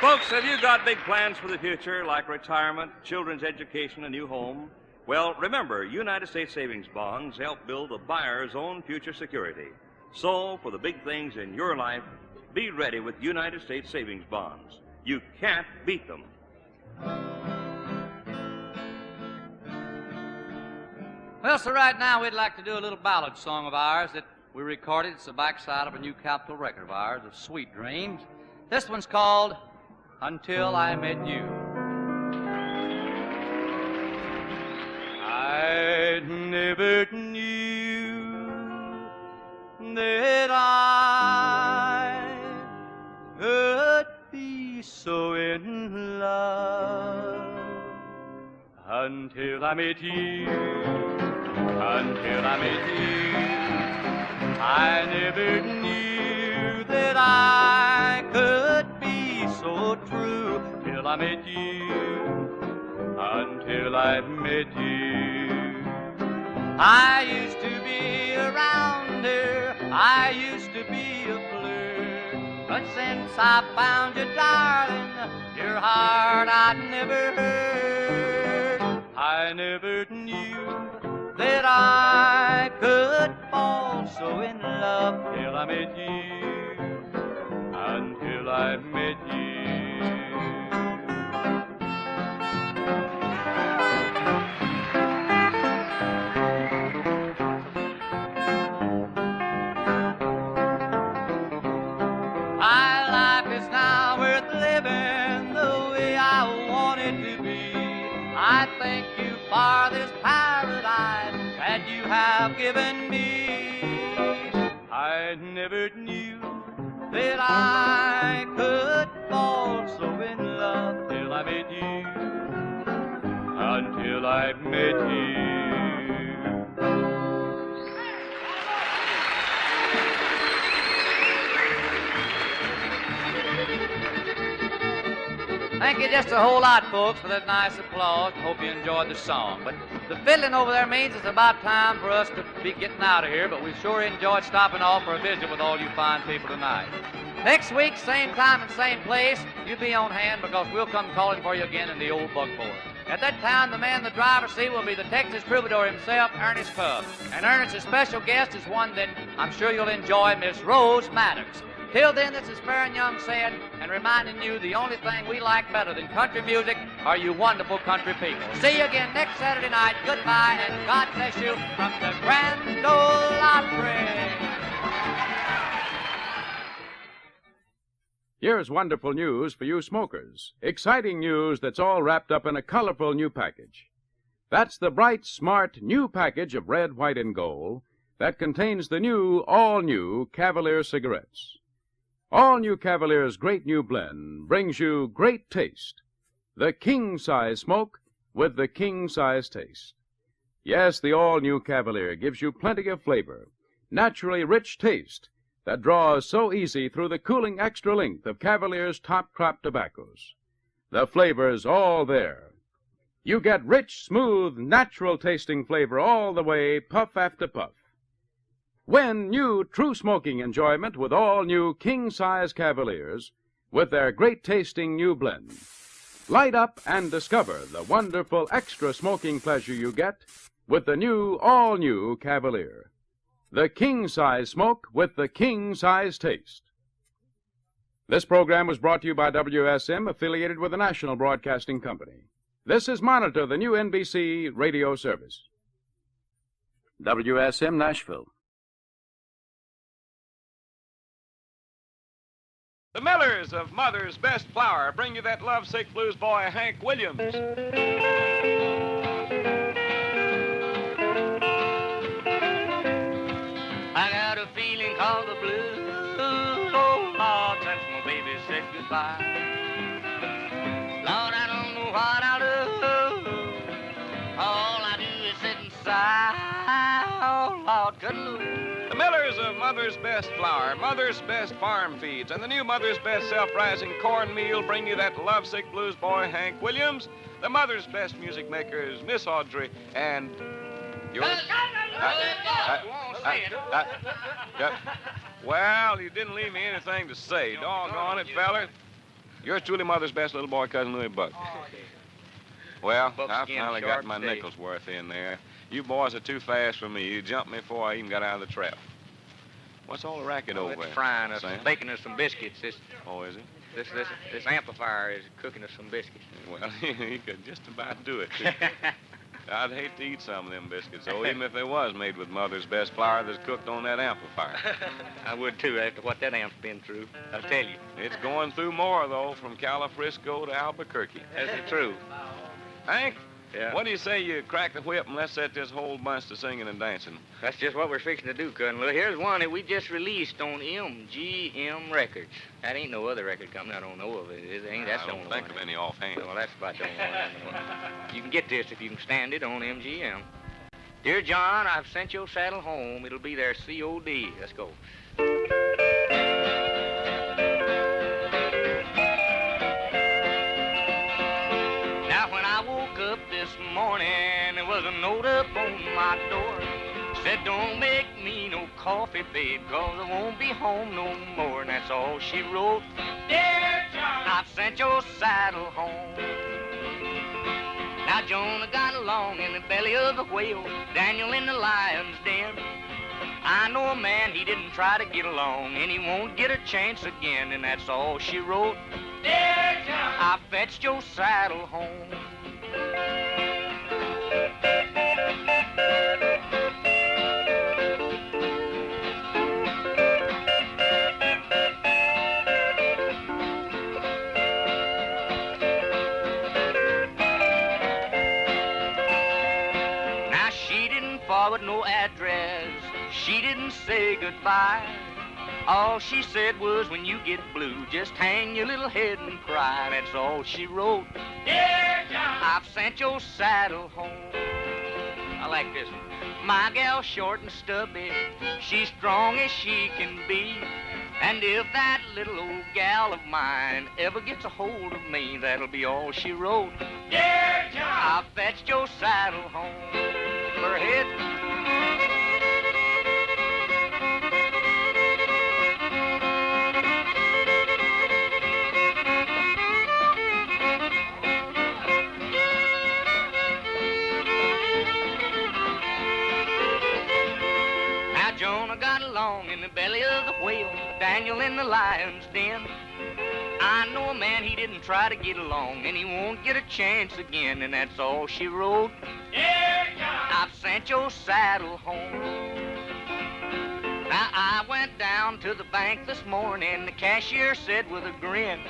Folks, have you got big plans for the future, like retirement, children's education, a new home? Well, remember, United States savings bonds help build the buyer's own future security. So, for the big things in your life, be ready with United States savings bonds. You can't beat them. Well, so right now we'd like to do a little ballad song of ours that we recorded. It's the backside of a new Capitol record of ours, of Sweet Dreams. This one's called Until I Met You. I never knew that I could be so in love until I met you. Until I met you, I never knew that I could be so true. Till I met you, until I met you. I used to be around her, I used to be a flirt, but since I found you, darling, your heart I'd never heard. I never knew that I could fall so in love till I met you, until I met you. for this paradise that you have given me. I never knew That I could fall so in love till I met you. until I met you. Thank you just a whole lot, folks, for that nice applause. Hope you enjoyed the song. But the fiddling over there means it's about time for us to be getting out of here, but we sure enjoyed stopping off for a visit with all you fine people tonight. Next week, same time and same place, you be on hand because we'll come calling for you again in the old buckboard. At that time, the man in the driver's seat will be the Texas troubadour himself, Ernest Cub. And Ernest's special guest is one that I'm sure you'll enjoy, Miss Rose Maddox. Till then, this is Fair and Young saying and reminding you the only thing we like better than country music are you wonderful country people. See you again next Saturday night. Goodbye, and God bless you from the Grand Ole Opry. Here's wonderful news for you smokers. Exciting news that's all wrapped up in a colorful new package. That's the bright, smart, new package of red, white, and gold that contains the new, all-new Cavalier cigarettes. All-new Cavalier's great new blend brings you great taste. The king-size smoke with the king-size taste. Yes, the all-new Cavalier gives you plenty of flavor, naturally rich taste, that draws so easy through the cooling extra length of Cavalier's top crop tobaccos. The flavor's all there. You get rich, smooth, natural tasting flavor all the way, puff after puff. Win new true smoking enjoyment with all new king-size Cavaliers with their great tasting new blend. Light up and discover the wonderful extra smoking pleasure you get with the new, all-new Cavalier. The king-size smoke with the king-size taste. This program was brought to you by WSM, affiliated with the National Broadcasting Company. This is Monitor, the new NBC radio service. WSM Nashville. The Millers of Mother's Best Flour bring you that lovesick blues boy, Hank Williams. I got a feeling called the blues, oh Lord, since my baby said goodbye. Lord, I don't know what I'll do. All I do is sit and sigh. Oh Lord, good Lord. The Millers of Mother's Best Flour, Mother's Best Farm Feeds, and the new Mother's Best Self-Rising Cornmeal bring you that lovesick blues boy, Hank Williams. The Mother's Best music makers, Miss Audrey, and yours. Well, you didn't leave me anything to say. Doggone it, feller. Yours truly, Mother's Best little boy, Cousin Louis Buck. Well, I finally got my nickels worth in there. You boys are too fast for me. You jumped me before I even got out of the trap. What's all the racket over there? It's frying us, Sam? baking us some biscuits. Oh, is it? This amplifier is cooking us some biscuits. Well, you could just about do it. I'd hate to eat some of them biscuits, though, even if they was made with Mother's Best flour that's cooked on that amplifier. I would, too, after what that amp's been through. I'll tell you. It's going through more, though, from Califrisco to Albuquerque. That's the truth. Hank, Yeah. what do you say you crack the whip and let's set this whole bunch to singing and dancing? That's just what we're fixing to do, Cousin Lou. Here's one that we just released on MGM Records. That ain't no other record company I don't know of. It ain't. That's I the don't only think one. of any offhand. Well, that's about the only one. You can get this if you can stand it on MGM. Dear John, I've sent your saddle home. It'll be there COD. Let's go. Now, when I woke up this morning, there was a note up on my door. Said, don't make me no coffee, babe, 'cause I won't be home no more. And that's all she wrote. Dear John, I've sent your saddle home. Now, Jonah got along in the belly of the whale, Daniel in the lion's den. I know a man, he didn't try to get along, and he won't get a chance again. And that's all she wrote. Dear John, I fetched your saddle home. boy with no address. She didn't say goodbye. All she said was, when you get blue, just hang your little head and cry. That's all she wrote. Dear John, I've sent your saddle home. I like this one. My gal's short and stubby. She's strong as she can be. And if that little old gal of mine ever gets a hold of me, that'll be all she wrote. Dear John, I fetched your saddle home. Her head. Now Jonah got along in the belly of the whale, Daniel in the lion's den. I know a man, he didn't try to get along, and he won't get a chance again, and that's all she wrote. Dear John, I've sent your saddle home. Now I went down to the bank this morning, the cashier said with a grin,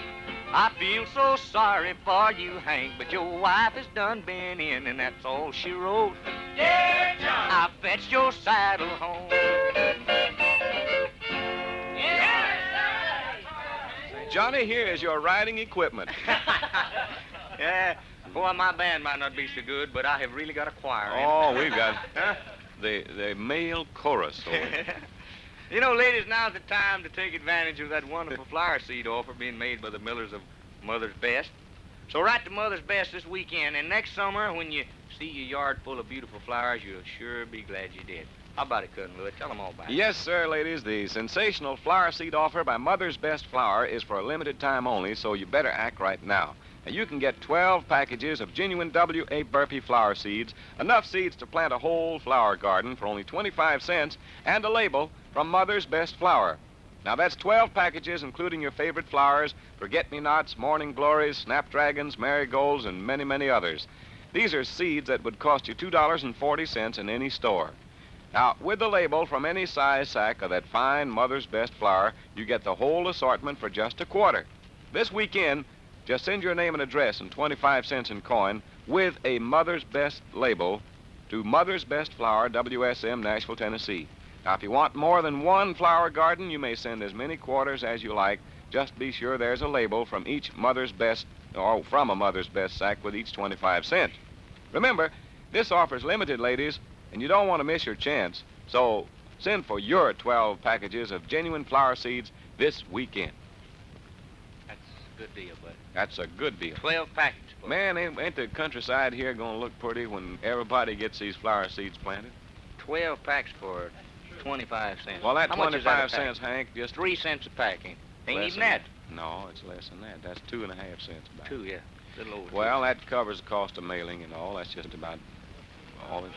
I feel so sorry for you, Hank, but your wife has done been in, and that's all she wrote. Dear John, I fetched your saddle home. Johnny, here is your riding equipment. Yeah, boy, my band might not be so good, but I have really got a choir. Oh, we've got the male chorus. You know, ladies, now's the time to take advantage of that wonderful flower seed offer being made by the millers of Mother's Best. So write to Mother's Best this weekend, and next summer, when you see your yard full of beautiful flowers, you'll sure be glad you did. How about it, Cousin Louis? Tell them all about it. Yes, sir, ladies. The sensational flower seed offer by Mother's Best Flower is for a limited time only, so you better act right now. And you can get 12 packages of genuine W.A. Burpee flower seeds, enough seeds to plant a whole flower garden for only 25 cents, and a label from Mother's Best Flower. Now, that's 12 packages, including your favorite flowers, forget-me-nots, morning glories, snapdragons, marigolds, and many, many others. These are seeds that would cost you $2.40 in any store. Now, with the label from any size sack of that fine Mother's Best flour, you get the whole assortment for just a quarter. This weekend, just send your name and address and 25 cents in coin with a Mother's Best label to Mother's Best Flower, WSM, Nashville, Tennessee. Now, if you want more than one flower garden, you may send as many quarters as you like. Just be sure there's a label from each Mother's Best, or from a Mother's Best sack with each 25 cents. Remember, this offer's limited, ladies, and you don't want to miss your chance. So send for your 12 packages of genuine flower seeds this weekend. That's a good deal, bud. That's a good deal. 12 packages. Bud. Man, ain't the countryside here going to look pretty when everybody gets these flower seeds planted? 12 packs for 25 cents. Well, that How much is that 25 a pack? cents, Hank, just 3 cents a pack. Ain't less even than that. No, it's less than that. That's 2.5 cents a bag. 2, yeah. A little over. Well, that covers the cost of mailing and all. That's just about all it.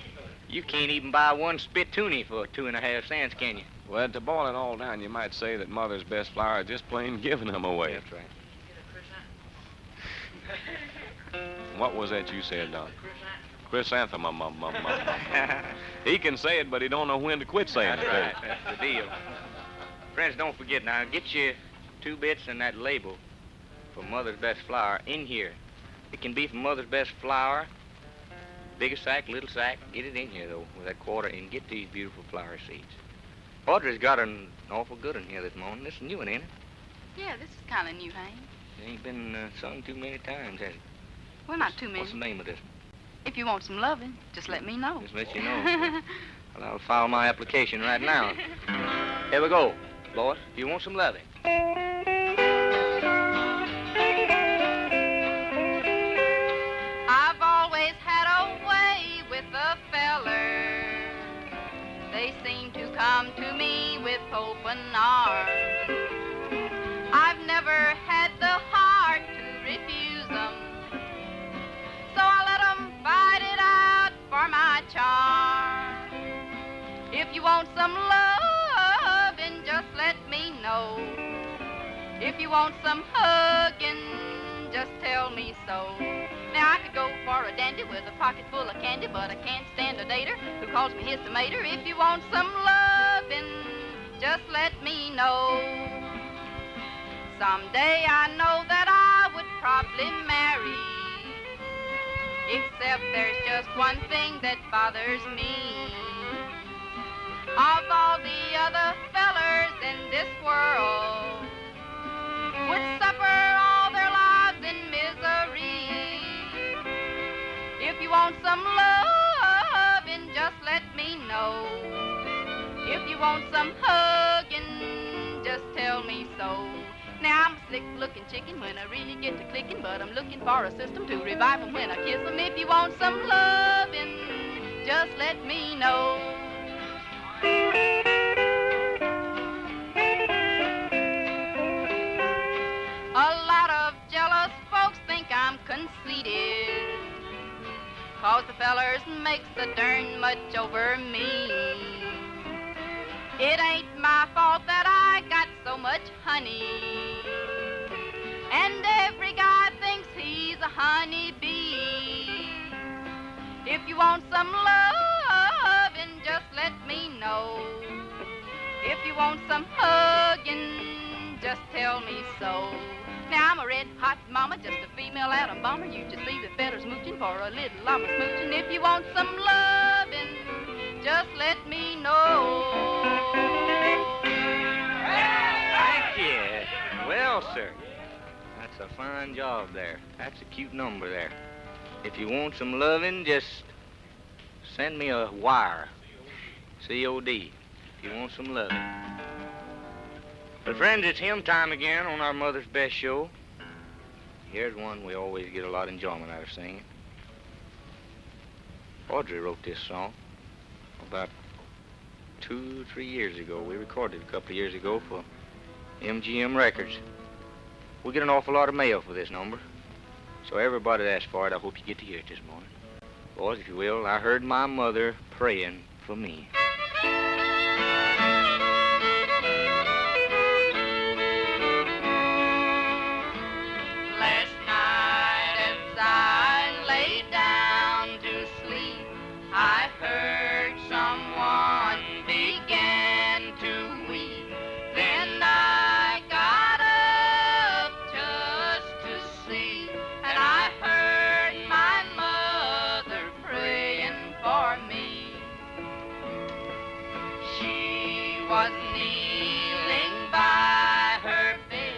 You can't even buy one spittoony for 2.5 cents, can you? Well, to boil it all down, you might say that Mother's Best Flower is just plain giving them away. That's right. What was that you said, Don? Chrysanthemum. He can say it, but he don't know when to quit saying That's it. right. That's the deal. Friends, don't forget now, get your 2 bits and that label for Mother's Best Flower in here. It can be for Mother's Best Flower, bigger sack, little sack. Get it in here, though, with that quarter, and get these beautiful flower seeds. Audrey's got an awful good one here this morning. This is a new one, ain't it? Yeah, this is kind of new, Hank. It ain't been sung too many times, has it? Well, not too many. What's the name of this one? If you want some loving, just let me know. Just let you know. Well, I'll file my application right now. Here we go, Lois. If you want some loving. I've always had a way with the feller. They seem to come to me with open arms. I've never had the heart to refuse them, so I let them fight it out for my charm. If you want some loving, just let me know. If you want some hugging, just tell me so. Now, I could go for a dandy with a pocket full of candy, but I can't stand a dater who calls me his tomato. If you want some loving, just let me know. Someday I know that I would probably marry, except there's just one thing that bothers me. of all the other fellers in this world would suffer all their lives in misery. If you want some loving, just let me know. If you want some hugging, just tell me so. Now I'm a slick-looking chicken when I really get to clicking, but I'm looking for a system to revive 'em when I kiss 'em. If you want some loving, just let me know. A lot of jealous folks think I'm conceited, 'cause the fellers makes so darn much over me. It ain't my fault that I got so much honey, and every guy thinks he's a honeybee. If you want some loving, just let me know. If you want some hugging, just tell me so. Now I'm a red-hot mama, just a female atom bomber. You just see the feathers mooching for a little llama smooching. If you want some loving, just let me know. Thank you. Well, sir, that's a fine job there. That's a cute number there. If you want some loving, just send me a wire. COD. If you want some loving. But friends, it's hymn time again on our Mother's Best show. Here's one we always get a lot of enjoyment out of singing. Audrey wrote this song about 2 or 3 years ago. We recorded it a couple of years ago for MGM Records. We get an awful lot of mail for this number. So everybody that asked for it, I hope you get to hear it this morning. Boys, if you will, I heard my mother praying for me. Last night as I lay down to sleep, I heard someone began to weep. Then I got up just to see, and I heard my mother praying for me. She was kneeling by her bed,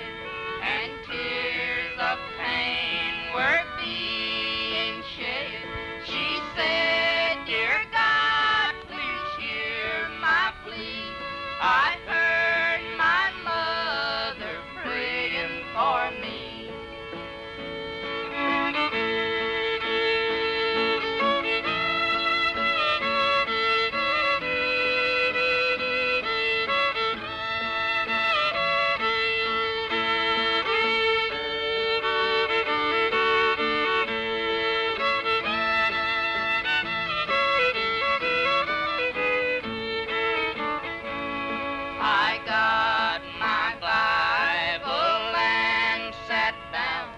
and tears of pain were being shed. She said, "Dear God, please hear my plea. I heard my mother praying for me." I got my Bible and sat down,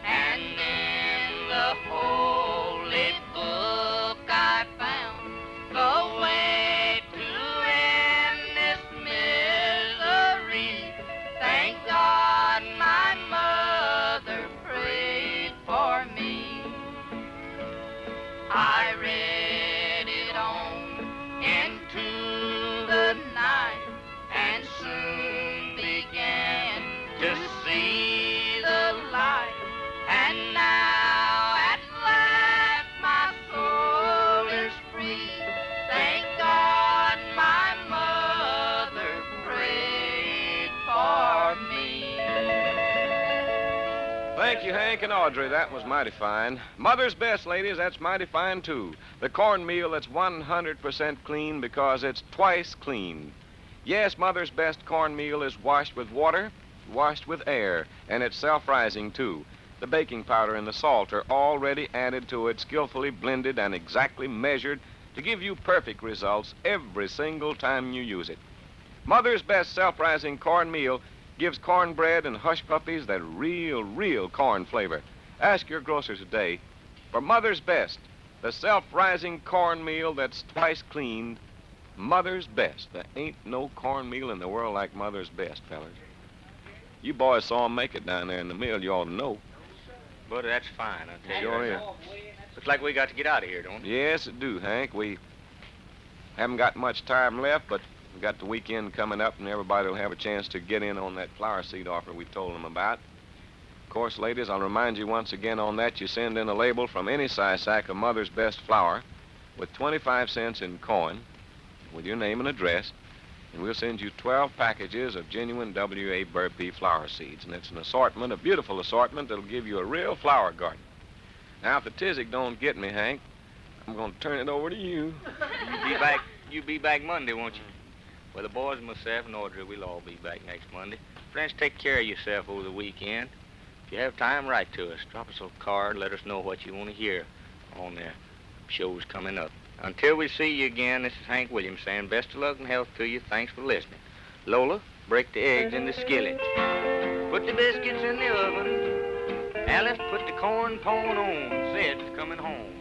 and in the holy book I found the way to end this misery. Thank God my mother prayed for me. I read it on into the night, and soon began to see the light. And now at last my soul is free. Thank God my mother prayed for me. Thank you, Hank and Audrey. That was mighty fine. Mother's Best, ladies, that's mighty fine, too. The cornmeal that's 100% clean because it's twice clean. Yes, Mother's Best cornmeal is washed with water, washed with air, and it's self-rising, too. The baking powder and the salt are already added to it, skillfully blended and exactly measured to give you perfect results every single time you use it. Mother's Best self-rising cornmeal gives cornbread and hush puppies that real corn flavor. Ask your grocer today for Mother's Best, the self-rising cornmeal that's twice cleaned. Mother's Best. There ain't no cornmeal in the world like Mother's Best, fellas. You boys saw 'em make it down there in the mill. You ought to know. But that's fine, I tell you. Sure is. Looks like we got to get out of here, don't we? Yes, it do, Hank. We haven't got much time left, but We got the weekend coming up, and everybody will have a chance to get in on that flower seed offer we told them about. Of course, ladies, I'll remind you once again on that, you send in a label from any size sack of Mother's Best flour with 25 cents in coin with your name and address, and we'll send you 12 packages of genuine W.A. Burpee flower seeds. And it's an assortment, a beautiful assortment that'll give you a real flower garden. Now, if the tizzic don't get me, Hank, I'm going to turn it over to you. You be back Monday, won't you? Well, the boys and myself and Audrey, we'll all be back next Monday. Friends, take care of yourself over the weekend. If you have time, write to us. Drop us a card. Let us know what you want to hear on the shows coming up. Until we see you again, this is Hank Williams saying best of luck and health to you. Thanks for listening. Lola, break the eggs in the skillet. Put the biscuits in the oven. Alice, put the corn pone on. Ced's coming home.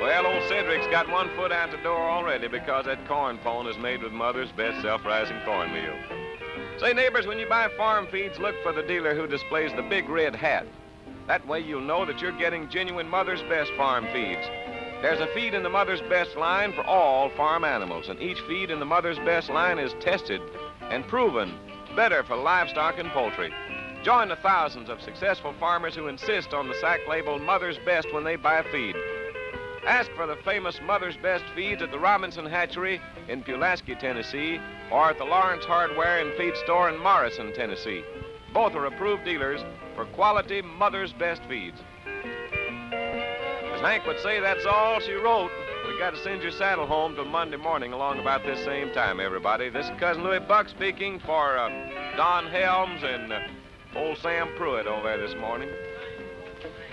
Well, old Cedric's got one foot out the door already because that corn pone is made with Mother's Best self-rising cornmeal. Say, neighbors, when you buy farm feeds, look for the dealer who displays the big red hat. That way you'll know that you're getting genuine Mother's Best farm feeds. There's a feed in the Mother's Best line for all farm animals, and each feed in the Mother's Best line is tested and proven better for livestock and poultry. Join the thousands of successful farmers who insist on the sack label Mother's Best when they buy feed. Ask for the famous Mother's Best feeds at the Robinson Hatchery in Pulaski, Tennessee, or at the Lawrence Hardware and Feed Store in Morrison, Tennessee. Both are approved dealers for quality Mother's Best feeds. As Hank would say, that's all she wrote. We got to send your saddle home till Monday morning along about this same time, everybody. This is Cousin Louis Buck speaking for Don Helms and old Sam Pruitt over there this morning,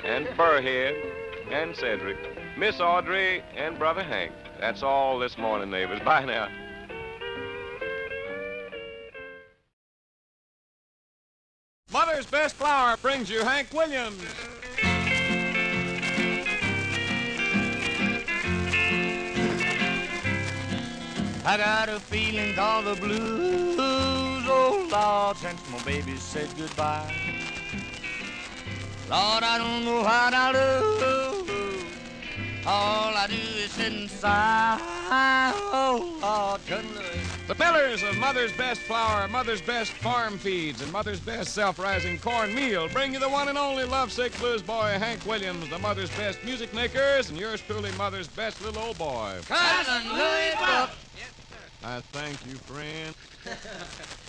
and Burrhead and Cedric, Miss Audrey and Brother Hank. That's all this morning, neighbors. Bye now. Mother's Best Flour brings you Hank Williams. I got a feeling all the blues, oh Lord, since my baby said goodbye. Lord, I don't know how to lose. All I do is sit and sigh. Oh Lord, couldn't lose. The pillars of Mother's Best Flour, Mother's Best Farm Feeds, and Mother's Best Self-Rising Cornmeal bring you the one and only lovesick blues boy, Hank Williams, the Mother's Best Music Makers, and yours truly, Mother's Best Little Old Boy. Cousin Louis Buck. I thank you, friend.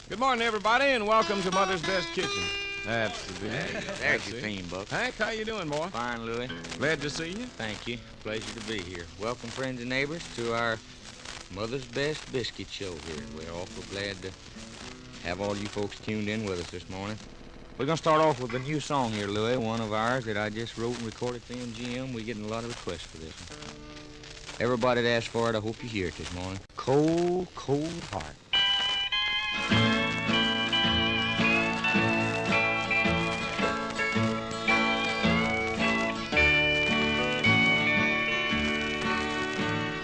Good morning, everybody, and welcome to Mother's Best Kitchen. That's the deal. There's your theme, Buck. Hank, how you doing, boy? Fine, Louis. Glad to see you. Thank you. Pleasure to be here. Welcome, friends and neighbors, to our Mother's Best Biscuit Show here. We're awful glad to have all you folks tuned in with us this morning. We're going to start off with a new song here, Louis, one of ours that I just wrote and recorded for MGM. We're getting a lot of requests for this one. Everybody that asked for it, I hope you hear it this morning. Cold, Cold Heart.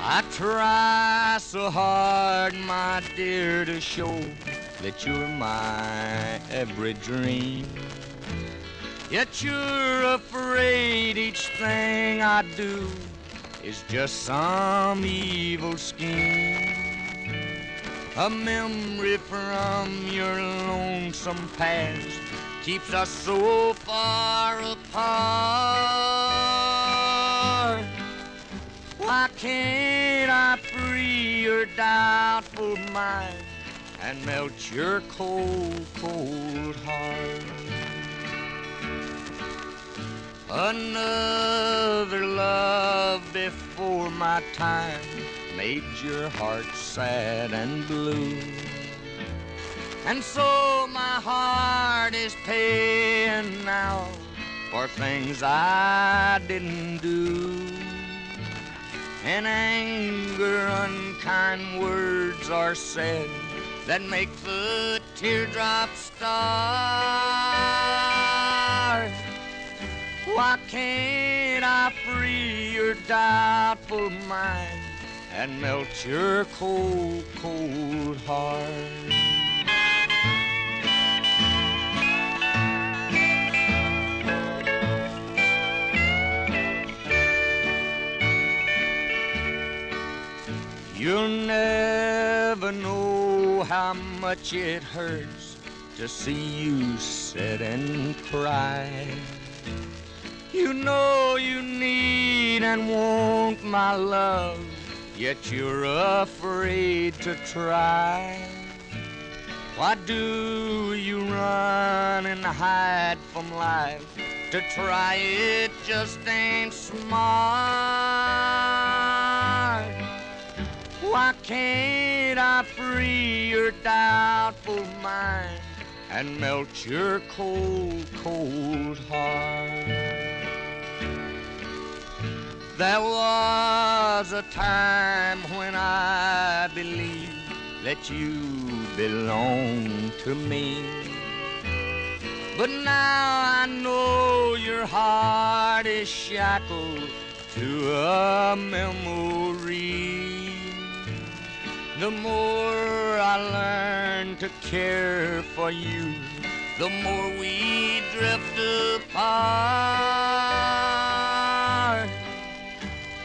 I try so hard, my dear, to show that you're my every dream. Yet you're afraid each thing I do is just some evil scheme. A memory from your lonesome past keeps us so far apart. Why can't I free your doubtful mind and melt your cold, cold heart? Another love before my time made your heart sad and blue. And so my heart is paying now for things I didn't do. In anger, unkind words are said that make the teardrops start. Why can't I free your doubtful mind and melt your cold, cold heart? You'll how much it hurts to see you sit and cry. You know you need and want my love, yet you're afraid to try. Why do you run and hide from life? To try it just ain't smart. Why can't I free your doubtful mind and melt your cold, cold heart? There was a time when I believed that you belonged to me, but now I know your heart is shackled to a memory. The more I learn to care for you, the more we drift apart.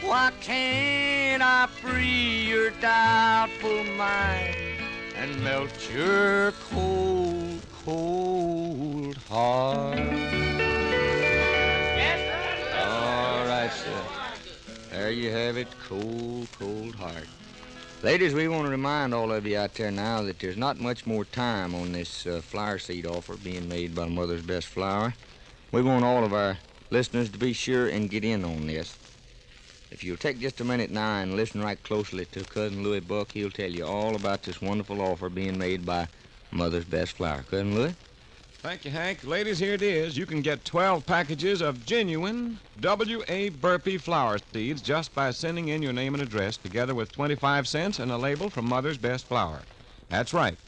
Why can't I free your doubtful mind and melt your cold, cold heart? All right, sir. There you have it, cold, cold heart. Ladies, we want to remind all of you out there now that there's not much more time on this flower seed offer being made by Mother's Best Flower. We want all of our listeners to be sure and get in on this. If you'll take just a minute now and listen right closely to Cousin Louis Buck, he'll tell you all about this wonderful offer being made by Mother's Best Flower. Cousin Louis? Thank you, Hank. Ladies, here it is. You can get 12 packages of genuine W.A. Burpee flower seeds just by sending in your name and address together with 25 cents and a label from Mother's Best Flower. That's right.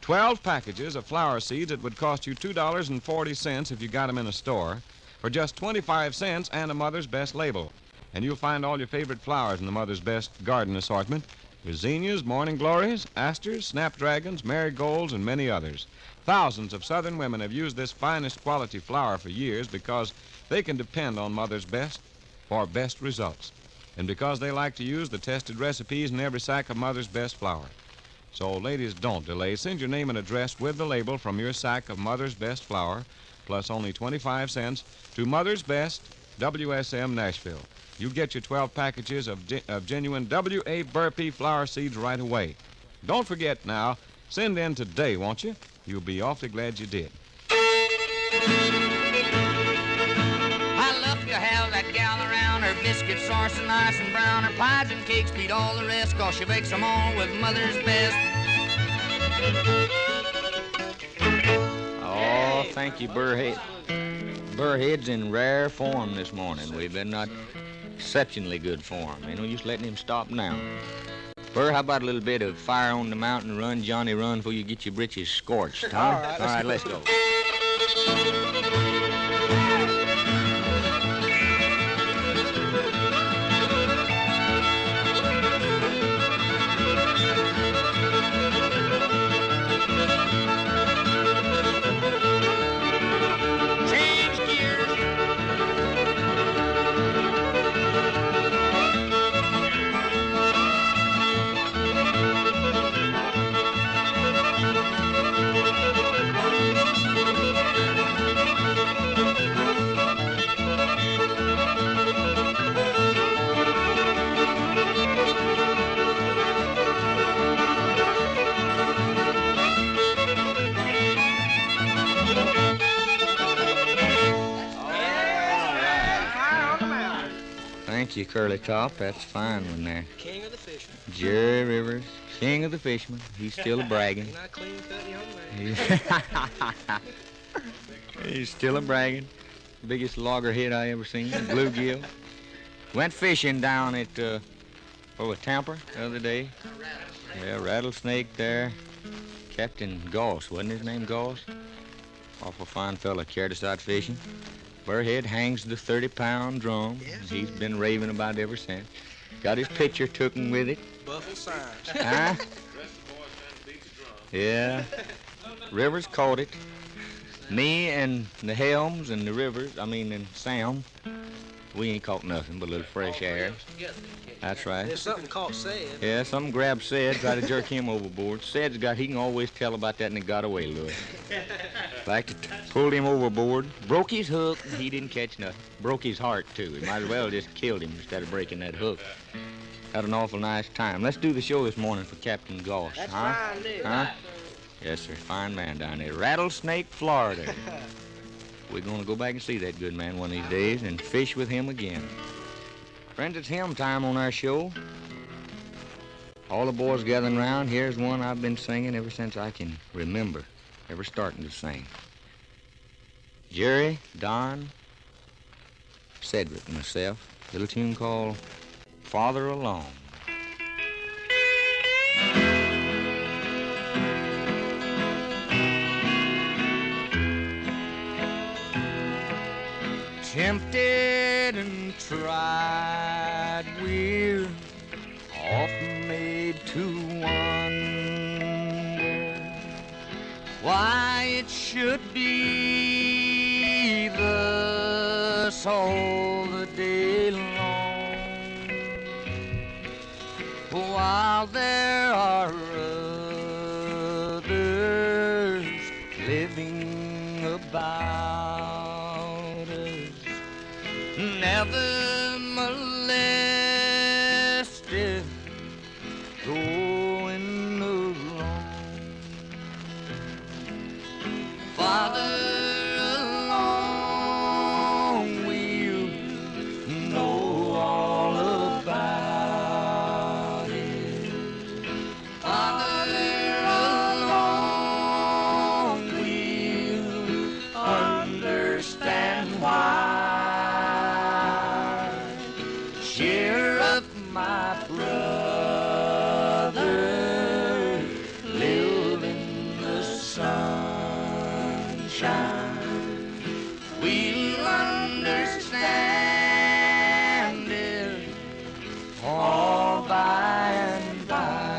12 packages of flower seeds that would cost you $2.40 if you got them in a store for just 25 cents and a Mother's Best label. And you'll find all your favorite flowers in the Mother's Best garden assortment. Zinnias, morning glories, asters, snapdragons, marigolds, and many others. Thousands of Southern women have used this finest quality flower for years because they can depend on Mother's Best for best results. And because they like to use the tested recipes in every sack of Mother's Best flower. So, ladies, don't delay. Send your name and address with the label from your sack of Mother's Best flower, plus only 25 cents, to Mother's Best, WSM, Nashville. You get your 12 packages of genuine W.A. Burpee flower seeds right away. Don't forget now, send in today, won't you? You'll be awfully glad you did. I love to have that gal around. Her biscuits are so nice and brown. Her pies and cakes beat all the rest, 'cause she bakes them all with Mother's Best. Oh, thank you, Burrhead. Burrhead's in rare form this morning. We've been not exceptionally good form. You know, just letting him stop now. Burr, how about a little bit of Fire on the Mountain, Run, Johnny, Run, before you get your britches scorched, huh? All right, let's go. Thank you, Curly Top. That's a fine one there. King of the fishermen. Jerry Rivers, king of the fishermen. He's still a bragging. Not clean cut young man. He's still a bragging. Biggest loggerhead I ever seen, bluegill. Went fishing down at Tampa the other day. Yeah, rattlesnake there. Captain Goss, wasn't his name Goss? Awful fine fella, carried us out fishing. Burrhead hangs the 30-pound drum. Yes. He's been raving about it ever since. Got his picture taken with it. Buffalo signs. Huh? Yeah. Rivers caught it. Me and the Helms and the Rivers, and Sam, We ain't caught nothing but a little fresh air. That's right. There's something caught Sed. Yeah, something grabbed Sed, tried to jerk him overboard. He can always tell about that, and it got away, Louis. In fact, it pulled him overboard, broke his hook, and he didn't catch nothing. Broke his heart, too. He might as well just killed him instead of breaking that hook. Had an awful nice time. Let's do the show this morning for Captain Goss, That's huh? fine, dude. Huh? Yes, sir. Fine man down there. Rattlesnake, Florida. We're going to go back and see that good man one of these days and fish with him again. Friends, it's hymn time on our show. All the boys gathering around. Here's one I've been singing ever since I can remember, ever starting to sing. Jerry, Don, Cedric, and myself. A little tune called Farther Along. Tempted and tried, we're often made to wonder why it should be thus all the day long, while there are others living about us, never molested, going along. Farther along, we'll know all about it. Farther along, we'll understand why. Cheer up, my brother, live in the sunshine. We'll understand it all by and by.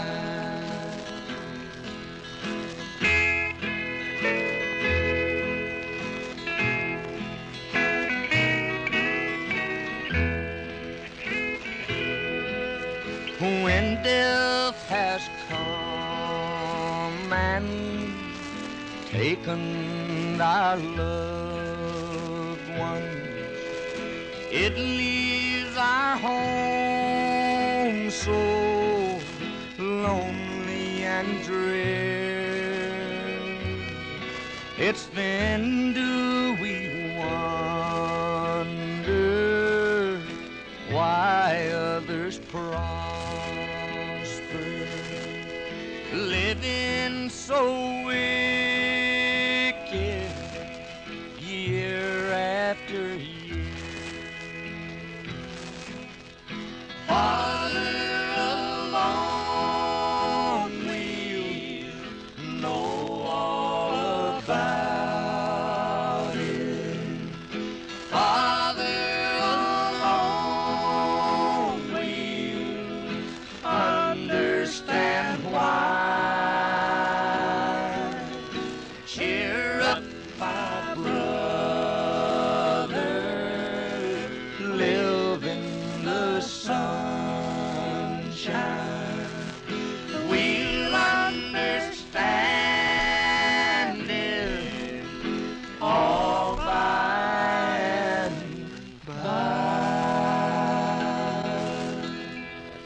When death has come and taken our loved ones, it leaves our home so lonely and drear. It's then do we wonder why others prosper, living so wicked year after year. Farther along, we'll know all about it. Farther along, we'll understand why. Cheer up, my brother, live in the sunshine. We'll understand it all by and by.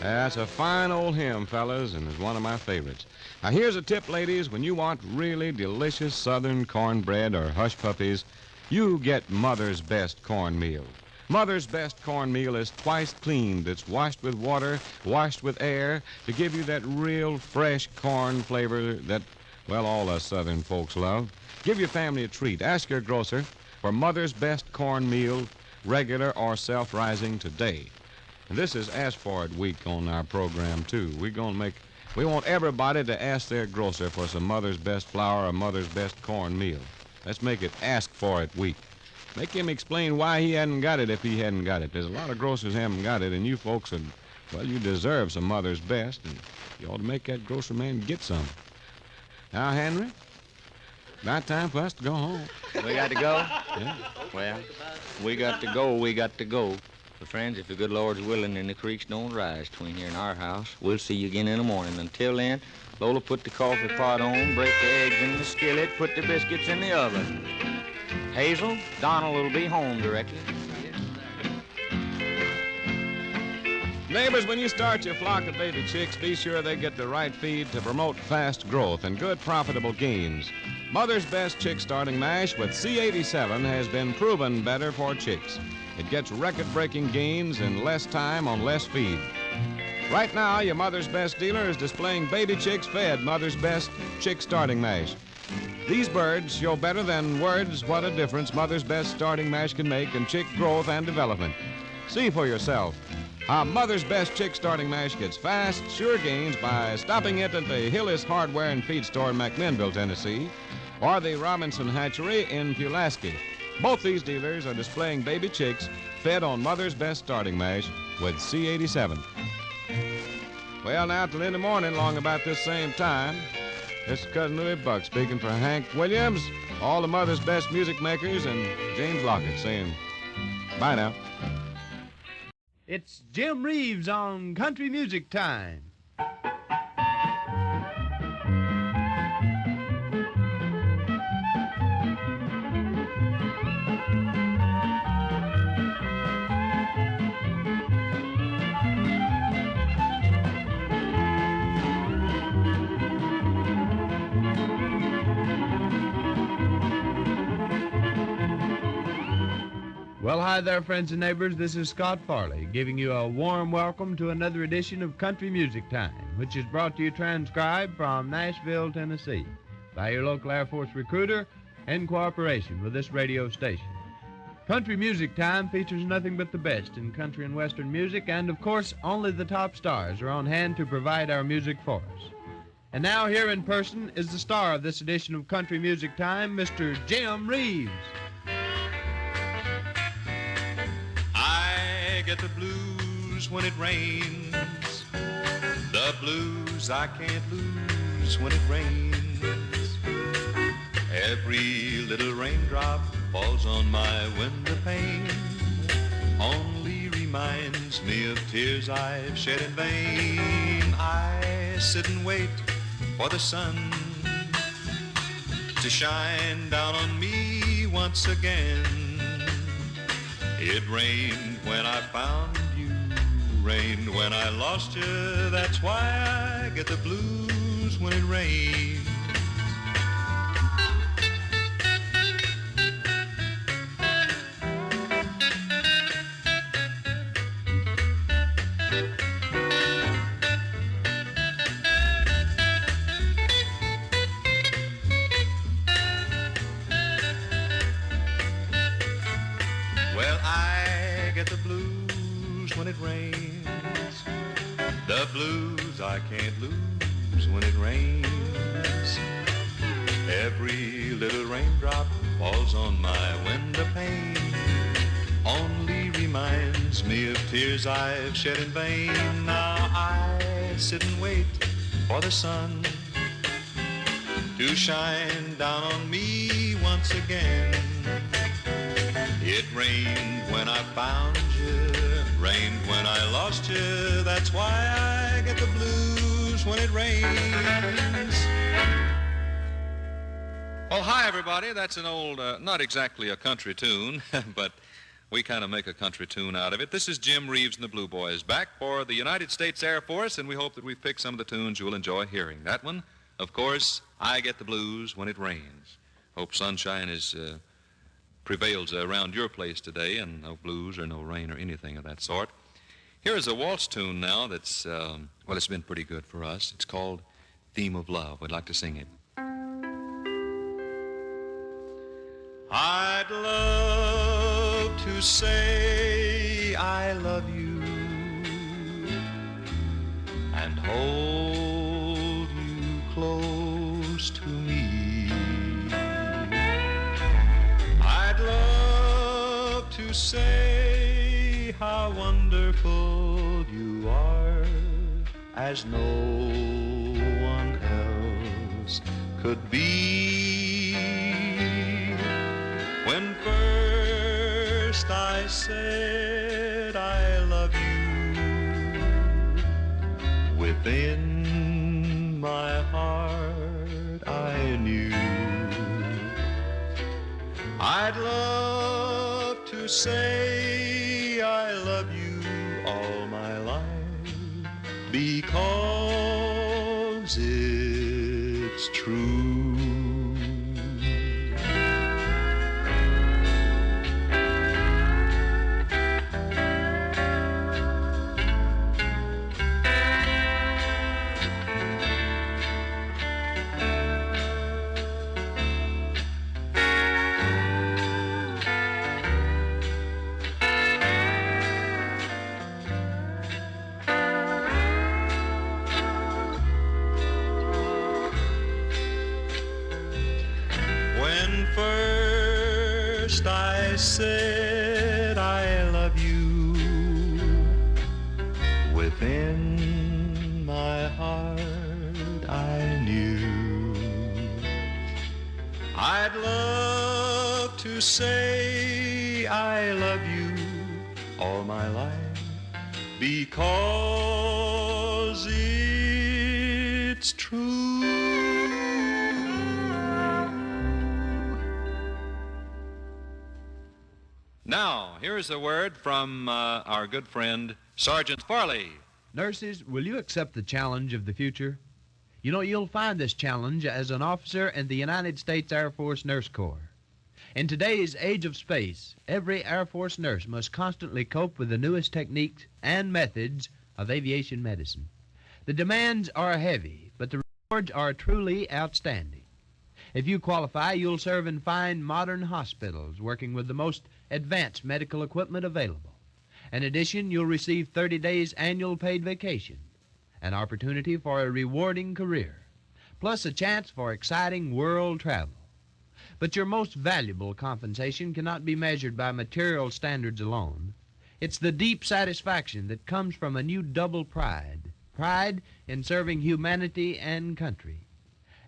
That's a fine old hymn, fellas, and is one of my favorites. Now, here's a tip, ladies. When you want really delicious southern cornbread or hush puppies, you get Mother's Best cornmeal. Mother's Best cornmeal is twice cleaned. It's washed with water, washed with air, to give you that real fresh corn flavor that, well, all us southern folks love. Give your family a treat. Ask your grocer for Mother's Best cornmeal, regular or self-rising, today. And this is Ask For It week on our program, too. We want everybody to ask their grocer for some Mother's Best flour or Mother's Best cornmeal. Let's make it Ask For It week. Make him explain why he hadn't got it if he hadn't got it. There's a lot of grocers haven't got it, and you folks would, well, you deserve some Mother's Best, and you ought to make that grocer man get some. Now, Henry, about time for us to go home. We got to go? Yeah. Well, we got to go. But friends, if the good Lord's willing and the creeks don't rise between here and our house, we'll see you again in the morning. Until then, Lola, put the coffee pot on, break the eggs in the skillet, put the biscuits in the oven. Hazel, Donald will be home directly. Neighbors, when you start your flock of baby chicks, be sure they get the right feed to promote fast growth and good profitable gains. Mother's Best Chick Starting Mash with C87 has been proven better for chicks. It gets record-breaking gains in less time on less feed. Right now, your Mother's Best dealer is displaying baby chicks fed Mother's Best Chick Starting Mash. These birds show better than words what a difference Mother's Best Starting Mash can make in chick growth and development. See for yourself how Mother's Best Chick Starting Mash gets fast, sure gains by stopping it at the Hillis Hardware and Feed Store in McMinnville, Tennessee, or the Robinson Hatchery in Pulaski. Both these dealers are displaying baby chicks fed on Mother's Best Starting Mash with C87. Well, now, till in the morning, long about this same time, this is Cousin Louie Buck speaking for Hank Williams, all the Mother's Best music makers, and James Lockett saying bye now. It's Jim Reeves on Country Music Time. Well, hi there, friends and neighbors. This is Scott Farley giving you a warm welcome to another edition of Country Music Time, which is brought to you transcribed from Nashville, Tennessee, by your local Air Force recruiter in cooperation with this radio station. Country Music Time features nothing but the best in country and western music, and of course, only the top stars are on hand to provide our music for us. And now, here in person is the star of this edition of Country Music Time, Mr. Jim Reeves. I get the blues when it rains, the blues I can't lose when it rains. Every little raindrop falls on my window pane, only reminds me of tears I've shed in vain. I sit and wait for the sun to shine down on me once again. It rained when I found you, rained when I lost you. That's why I get the blues when it rains. Well, I get the blues when it rains, the blues I can't lose when it rains. Every little raindrop falls on my window pane, only reminds me of tears I've shed in vain. Now I sit and wait for the sun to shine down on me once again. It rained when I found you, rained when I lost you. That's why I get the blues when it rains. Well, hi, everybody. That's an old, not exactly a country tune, but we kind of make a country tune out of it. This is Jim Reeves and the Blue Boys back for the United States Air Force, and we hope that we've picked some of the tunes you'll enjoy hearing. That one, of course, I Get the Blues When It Rains. Hope sunshine prevails around your place today, and no blues or no rain or anything of that sort. Here is a waltz tune now that's, well, it's been pretty good for us. It's called Theme of Love. We'd like to sing it. I'd love to say I love you and hold you close to me. I'd love to say how wonderful you are, as no one else could be. When first first I said I love you, within my heart I knew I'd love to say I love you all my life, because it's true. First I said I love you, within my heart I knew I'd love to say I love you all my life, because it's true. Now, here's a word from our good friend, Sergeant Farley. Nurses, will you accept the challenge of the future? You know, you'll find this challenge as an officer in the United States Air Force Nurse Corps. In today's age of space, every Air Force nurse must constantly cope with the newest techniques and methods of aviation medicine. The demands are heavy, but the rewards are truly outstanding. If you qualify, you'll serve in fine modern hospitals working with the most advanced medical equipment available. In addition, you'll receive 30 days annual paid vacation, an opportunity for a rewarding career, plus a chance for exciting world travel. But your most valuable compensation cannot be measured by material standards alone. It's the deep satisfaction that comes from a new double pride in serving humanity and country.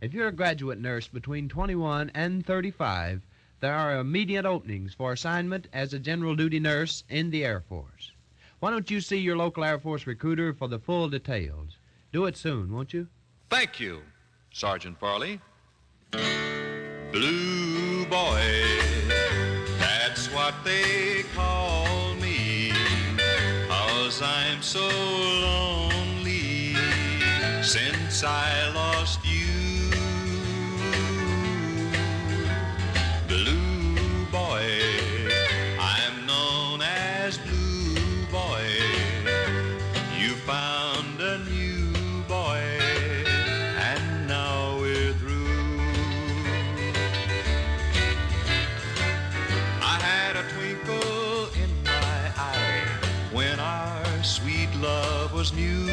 If you're a graduate nurse between 21 and 35, there are immediate openings for assignment as a general duty nurse in the Air Force. Why don't you see your local Air Force recruiter for the full details? Do it soon, won't you? Thank you, Sergeant Farley. Blue boy, that's what they call me, 'cause I'm so lonely since I lost you. Blue boy, I'm known as Blue Boy. You found a new boy, and now we're through. I had a twinkle in my eye when our sweet love was new.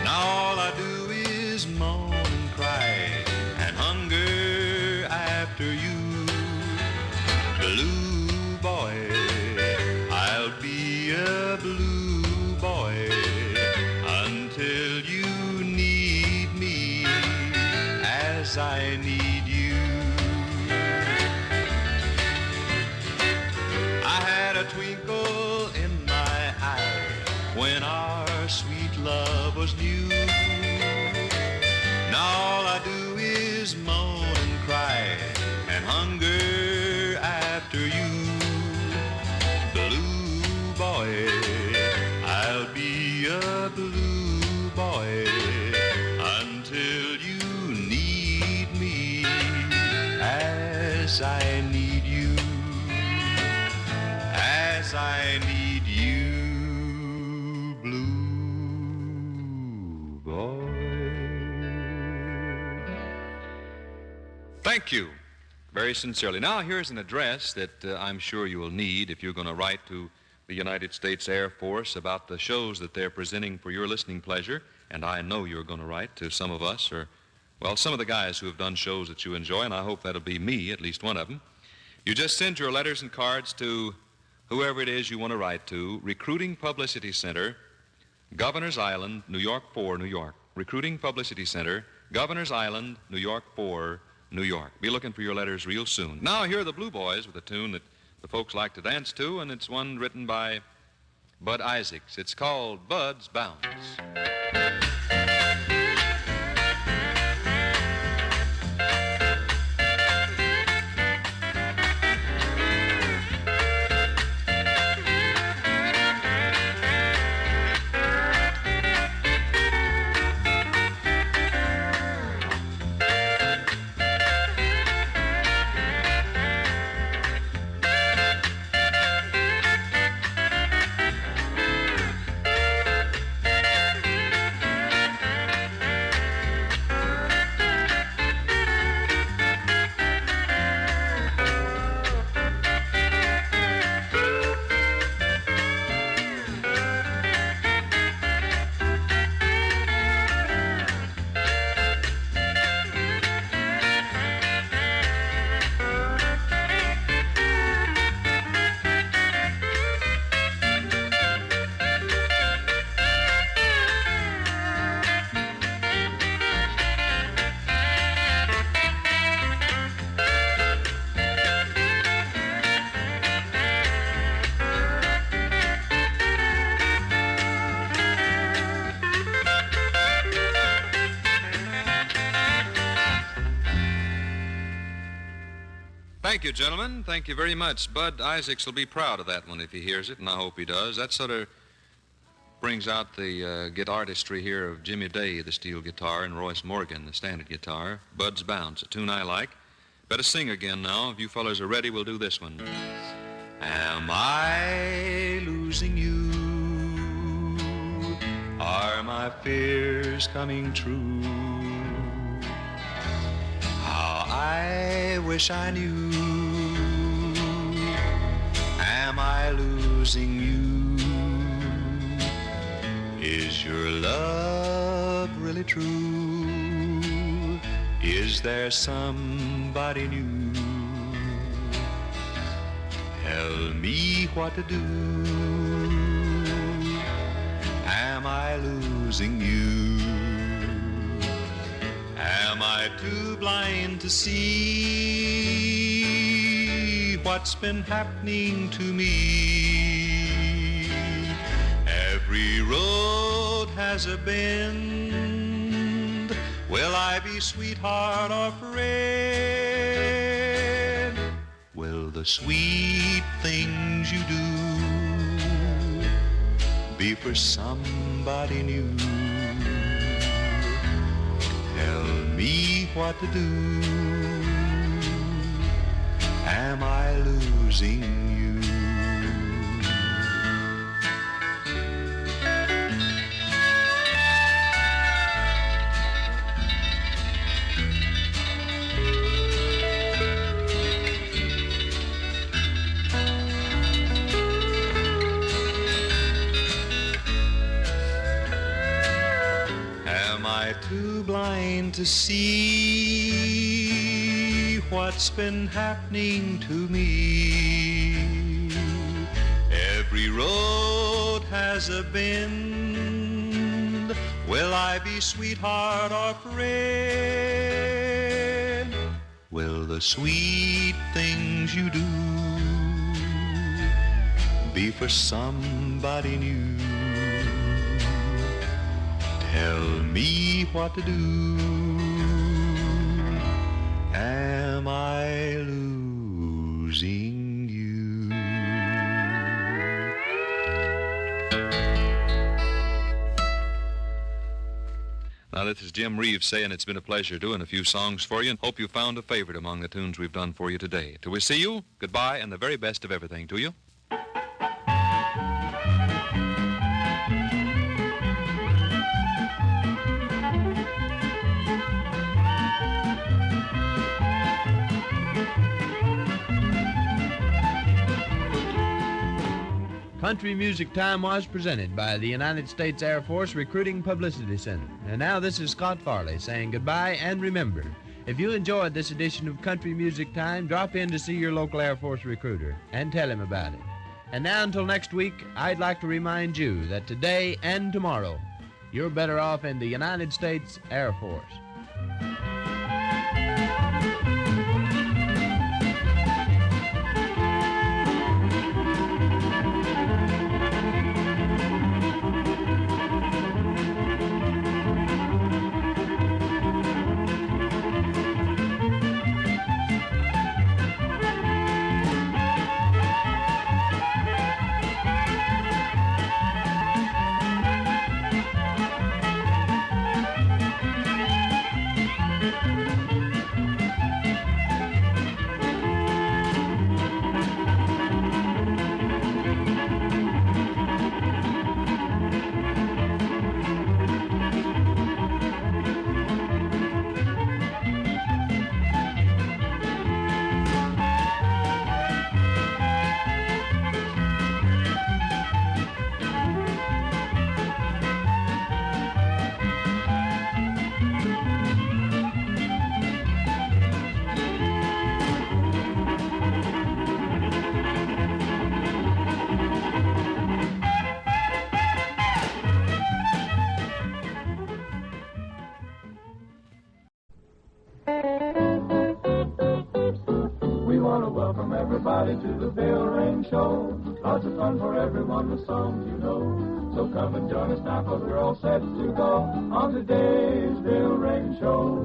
Now all I do is moan and cry and hunger after you. Blue boy, I'll be a blue boy until you need me as I need you. I had a twinkle in my eye when our sweet love was new. Now all I do is moan and cry and hunger after you. Blue boy, I'll be a blue boy until you need me as I need you, as I need you, blue boy. Thank you, very sincerely. Now, here's an address that I'm sure you will need if you're going to write to the United States Air Force about the shows that they're presenting for your listening pleasure. And I know you're going to write to some of us, or, well, some of the guys who have done shows that you enjoy, and I hope that'll be me, at least one of them. You just send your letters and cards to whoever it is you want to write to, Recruiting Publicity Center, Governor's Island, New York 4, New York. Recruiting Publicity Center, Governor's Island, New York 4, New York. Be looking for your letters real soon. Now, here are the Blue Boys with a tune that the folks like to dance to, and it's one written by Bud Isaacs. It's called Bud's Bounce. Thank you, gentlemen. Thank you very much. Bud Isaacs will be proud of that one if he hears it, and I hope he does. That sort of brings out the guitaristry here of Jimmy Day, the steel guitar, and Royce Morgan, the standard guitar. Bud's Bounce, a tune I like. Better sing again now. If you fellas are ready, we'll do this one. Am I losing you? Are my fears coming true? How I wish I knew. Am I losing you? Is your love really true? Is there somebody new? Tell me what to do. Am I losing you? Am I too blind to see what's been happening to me? Every road has a bend. Will I be sweetheart or friend? Will the sweet things you do be for somebody new? Tell me what to do. Am I losing you? Am I too blind to see what's been happening to me? Every road has a bend. Will I be sweetheart or friend? Will the sweet things you do be for somebody new? Tell me what to do. Am I losing you? Now, this is Jim Reeves saying it's been a pleasure doing a few songs for you, and hope you found a favorite among the tunes we've done for you today. Till we see you, goodbye, and the very best of everything to you. Country Music Time was presented by the United States Air Force Recruiting Publicity Center. And now this is Scott Farley saying goodbye, and remember, if you enjoyed this edition of Country Music Time, drop in to see your local Air Force recruiter and tell him about it. And now until next week, I'd like to remind you that today and tomorrow, you're better off in the United States Air Force. everybody to the Bill Rain Show. Lots of fun for everyone with songs you know. So come and join us now, 'cause we're all set to go on today's Bill Rain Show.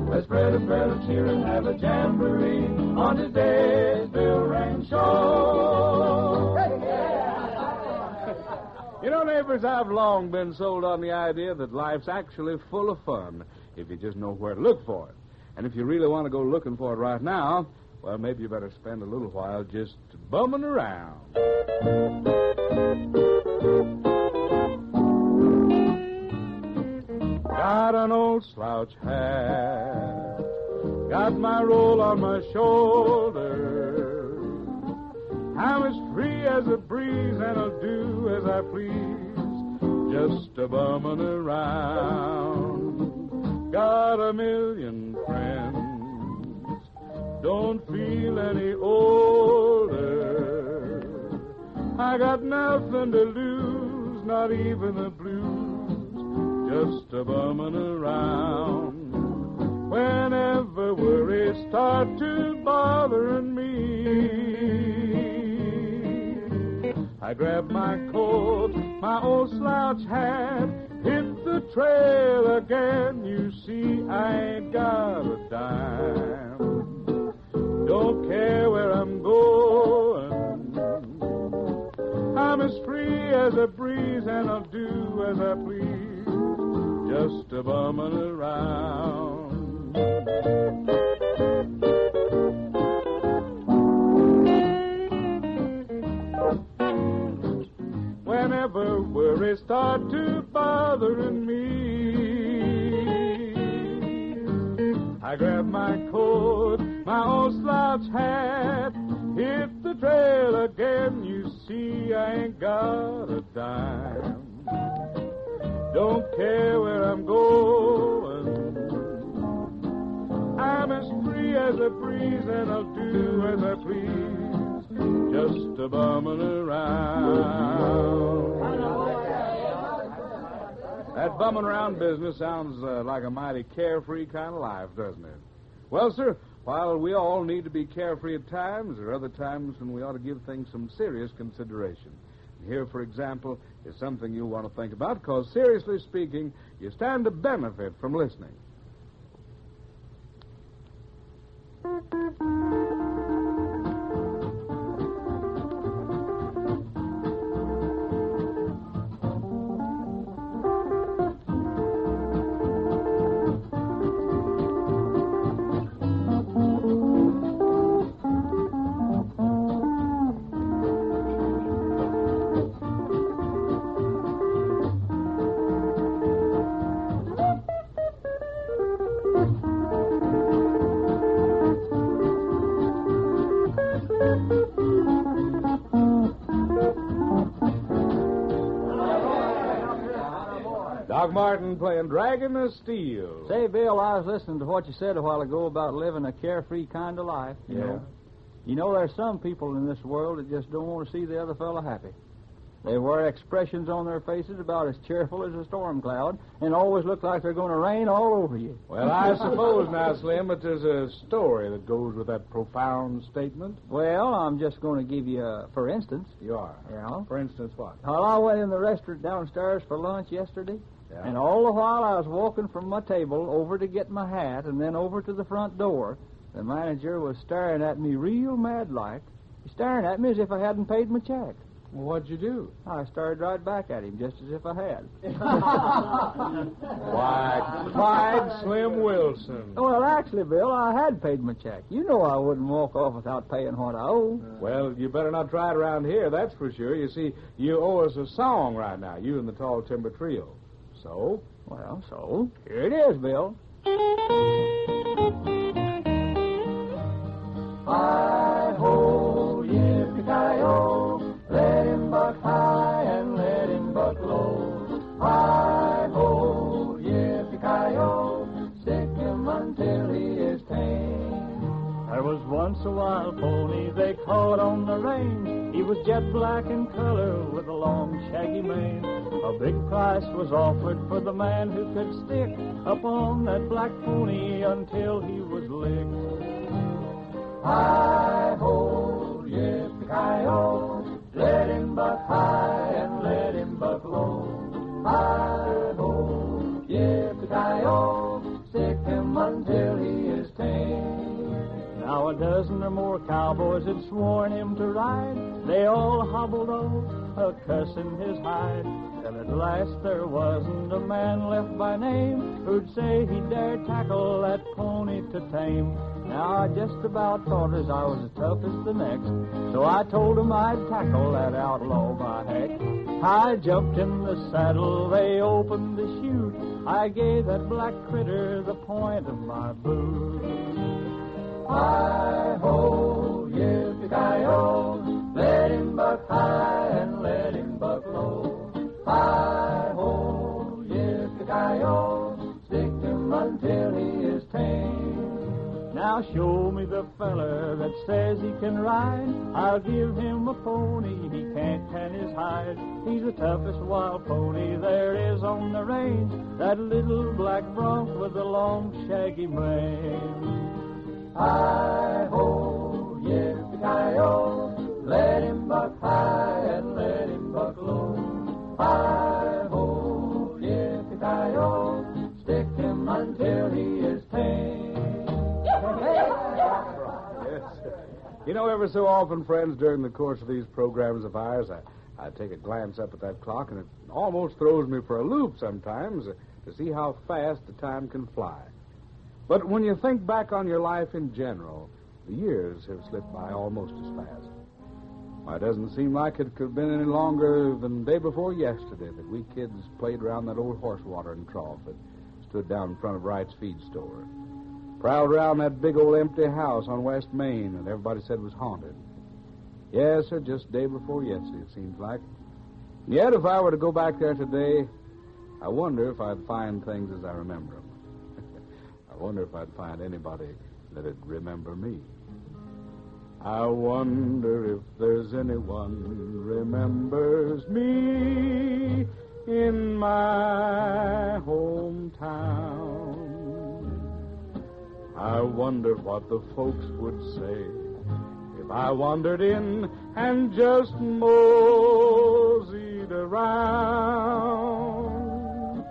Let's spread a cheer and have a jamboree on today's Bill Rain Show. You know, neighbors, I've long been sold on the idea that life's actually full of fun if you just know where to look for it. And if you really want to go looking for it right now, well, maybe you better spend a little while just bumming around. Got an old slouch hat, got my roll on my shoulder. I'm as free as a breeze and I'll do as I please, just a bumming around. Got a million friends, don't feel any older. I got nothing to lose, not even the blues, just a bumming around. Whenever worries start to bothering me, I grab my coat, my old slouch hat, hit the trail again. You see, I ain't got a dime, don't care where I'm going. I'm as free as a breeze and I'll do as I please, just a bumming around. Whenever worries start to bothering me, I grab my coat, my old slouch hat, hit the trail again. You see, I ain't got a dime, don't care where I'm going. I'm as free as a breeze and I'll do as I please, just a bumming around. That bumming around business sounds like a mighty carefree kind of life, doesn't it? Well, sir, while we all need to be carefree at times, there are other times when we ought to give things some serious consideration. Here, for example, is something you'll want to think about, because seriously speaking, you stand to benefit from listening. Doc Martin playing Dragon of Steel. Say, Bill, I was listening to what you said a while ago about living a carefree kind of life. You know, there's some people in this world that just don't want to see the other fellow happy. They wear expressions on their faces about as cheerful as a storm cloud and always look like they're going to rain all over you. Well, I suppose now, Slim, that there's a story that goes with that profound statement. Well, I'm just going to give you for instance. You are? Yeah. For instance, what? Well, I went in the restaurant downstairs for lunch yesterday. Yeah. And all the while I was walking from my table over to get my hat and then over to the front door, the manager was staring at me real mad-like, staring at me as if I hadn't paid my check. Well, what'd you do? I stared right back at him, just as if I had. Why, Clyde Slim Wilson. Well, actually, Bill, I had paid my check. You know I wouldn't walk off without paying what I owe. Well, you better not try it around here, that's for sure. You see, you owe us a song right now, you and the Tall Timber Trio. So? Well, so, here it is, Bill. Hi-ho, yippee-ki-yo, let him buck high and let him buck low. Hi-ho, yippee-ki-yo, stick him until he is tame. There was once a wild pony they caught on the range. He was jet black in color with a long shaggy mane. A big price was offered for the man who could stick up on that black pony until he was licked. Hi-ho, yippee-ki-yo, let him buck high and let him buck low. Hi-ho, yippee-ki-yo, stick him until he is tame. Now a dozen or more cowboys had sworn him to ride. They all hobbled off, a-cussing his hide. Till at last there wasn't a man left by name who'd say he dared tackle that pony to tame. Now I just about thought as I was as tough as the next, so I told him I'd tackle that outlaw by heck. I jumped in the saddle, they opened the chute. I gave that black critter the point of my boot. Hi-ho, yippee-ki-yo, let him buck high and let him buck low. Hi-ho, yippee-ki-yo, stick him until he is tame. Now show me the feller that says he can ride. I'll give him a pony, he can't tan his hide. He's the toughest wild pony there is on the range, that little black bronc with the long shaggy mane. Hi-ho, yippee-ki-yo, let him buck high and let him buck low. Hi-ho, yippee-ki-yo, stick him until he is tame. Yes. You know, ever so often, friends, during the course of these programs of ours, I take a glance up at that clock, and it almost throws me for a loop sometimes to see how fast the time can fly. But when you think back on your life in general, the years have slipped by almost as fast. Why, it doesn't seem like it could have been any longer than the day before yesterday that we kids played around that old horse watering trough that stood down in front of Wright's feed store. Prowled around that big old empty house on West Main that everybody said was haunted. Yes, sir, just day before yesterday, it seems like. And yet, if I were to go back there today, I wonder if I'd find things as I remember them. I wonder if I'd find anybody that'd remember me. I wonder if there's anyone remembers me in my hometown. I wonder what the folks would say if I wandered in and just moseyed around.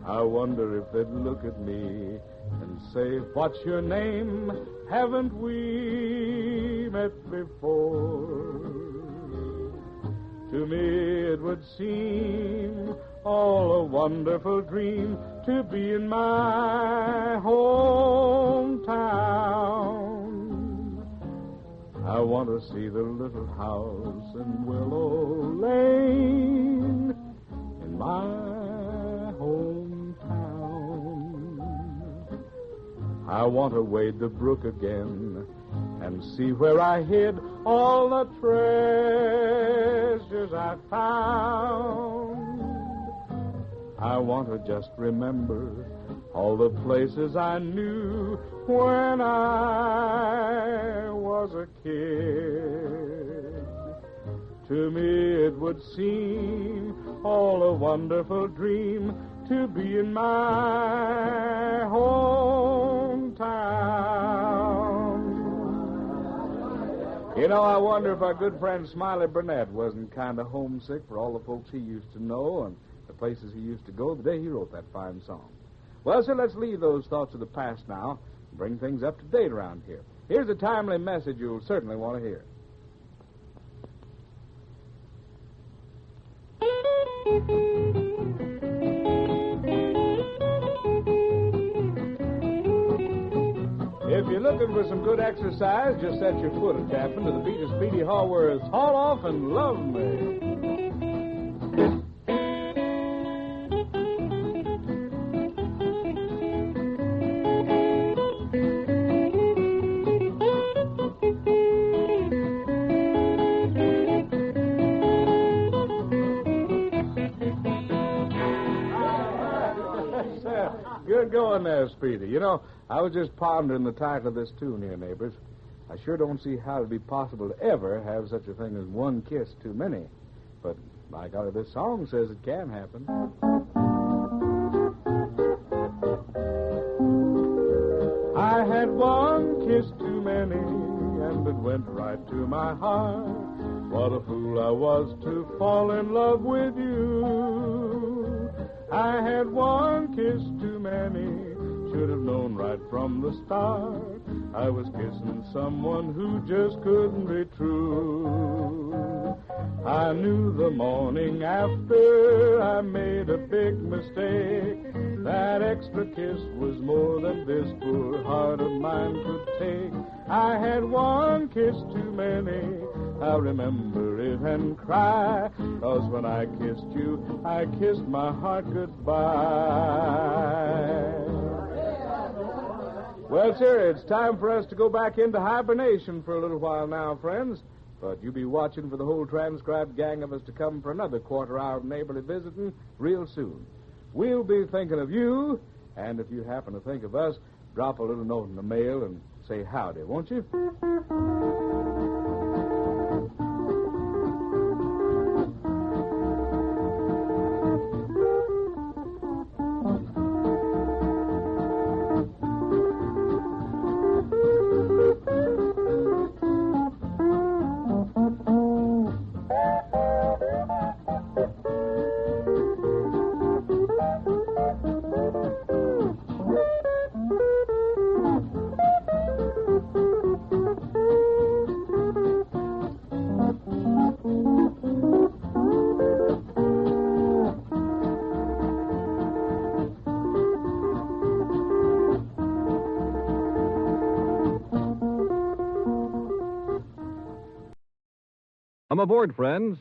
I wonder if they'd look at me and say, "What's your name? Haven't we met before?" To me it would seem all a wonderful dream to be in my hometown. I want to see the little house in Willow Lane in my hometown. I want to wade the brook again and see where I hid all the treasures I found. I want to just remember all the places I knew when I was a kid. To me it would seem all a wonderful dream to be in my hometown. You know, I wonder if our good friend Smiley Burnett wasn't kind of homesick for all the folks he used to know and the places he used to go the day he wrote that fine song. Well, sir, let's leave those thoughts of the past now and bring things up to date around here. Here's a timely message you'll certainly want to hear. If you're looking for some good exercise, just set your foot a tapping to the beat of Speedy Hallworth's Haul Off and Love Me. Good going there, Speedy. You know, I was just pondering the title of this tune here, neighbors. I sure don't see how it'd be possible to ever have such a thing as one kiss too many. But by golly, this song says it can happen. I had one kiss too many, and it went right to my heart. What a fool I was to fall in love with you. I had one kiss too many, should have known right from the start. I was kissing someone who just couldn't be true. I knew the morning after I made a big mistake. That extra kiss was more than this poor heart of mine could take. I had one kiss too many. I'll remember it and cry, 'cause when I kissed you, I kissed my heart goodbye. Well, sir, it's time for us to go back into hibernation for a little while now, friends. But you be watching for the whole transcribed gang of us to come for another quarter hour of neighborly visiting real soon. We'll be thinking of you, and if you happen to think of us, drop a little note in the mail and say howdy, won't you? Come aboard, friends.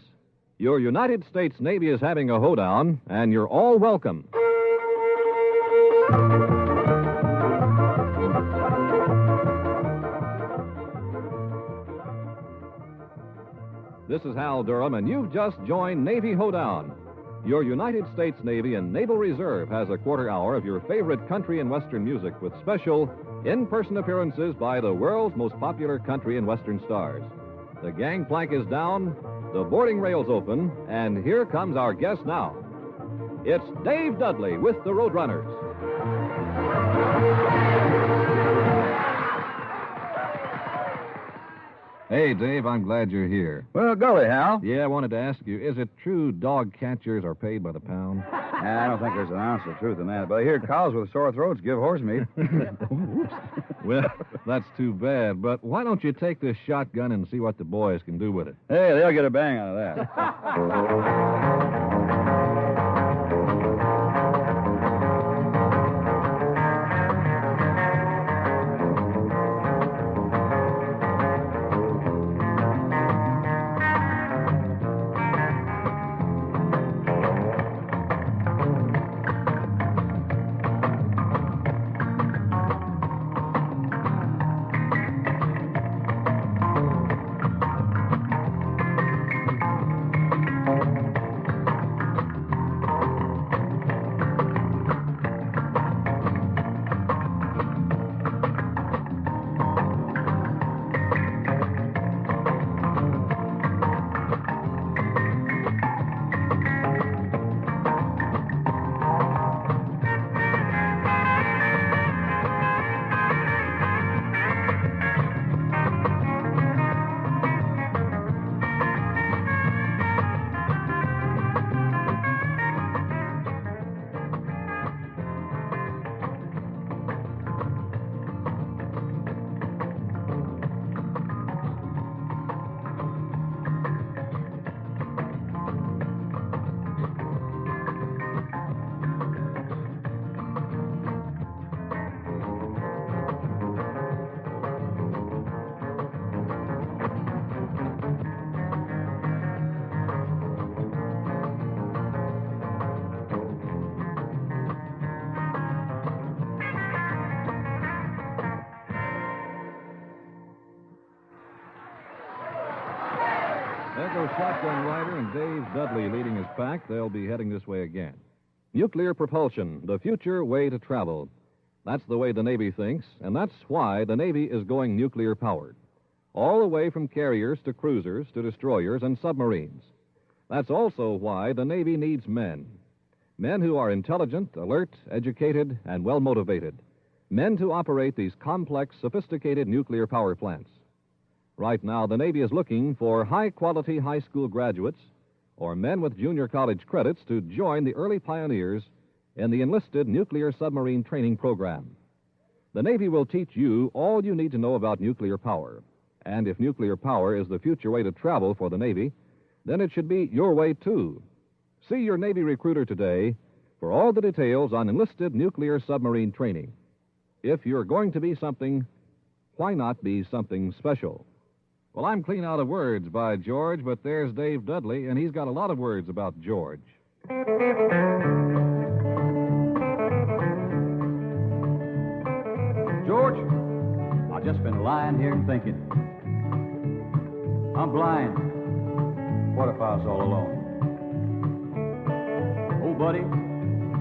Your United States Navy is having a hoedown, and you're all welcome. This is Hal Durham, and you've just joined Navy Hoedown. Your United States Navy and Naval Reserve has a quarter hour of your favorite country and Western music with special in-person appearances by the world's most popular country and Western stars. The gangplank is down, the boarding rail's open, and here comes our guest now. It's Dave Dudley with the Roadrunners. Hey, Dave, I'm glad you're here. Well, golly, Hal. Yeah, I wanted to ask you, is it true dog catchers are paid by the pound? I don't think there's an ounce of truth in that, but I hear cows with sore throats give horse meat. Well, that's too bad, but why don't you take this shotgun and see what the boys can do with it? Hey, they'll get a bang out of that. There goes Shotgun Rider and Dave Dudley leading his pack. They'll be heading this way again. Nuclear propulsion, the future way to travel. That's the way the Navy thinks, and that's why the Navy is going nuclear-powered. all the way from carriers to cruisers to destroyers and submarines. That's also why the Navy needs men. Men who are intelligent, alert, educated, and well-motivated. Men to operate these complex, sophisticated nuclear power plants. Right now, the Navy is looking for high-quality high school graduates or men with junior college credits to join the early pioneers in the enlisted nuclear submarine training program. The Navy will teach you all you need to know about nuclear power. And if nuclear power is the future way to travel for the Navy, then it should be your way, too. See your Navy recruiter today for all the details on enlisted nuclear submarine training. If you're going to be something, why not be something special? Well, I'm clean out of words by George, but there's Dave Dudley, and he's got a lot of words about George. George, I've just been lying here and thinking. I'm blind. What if I was all alone? Oh, buddy,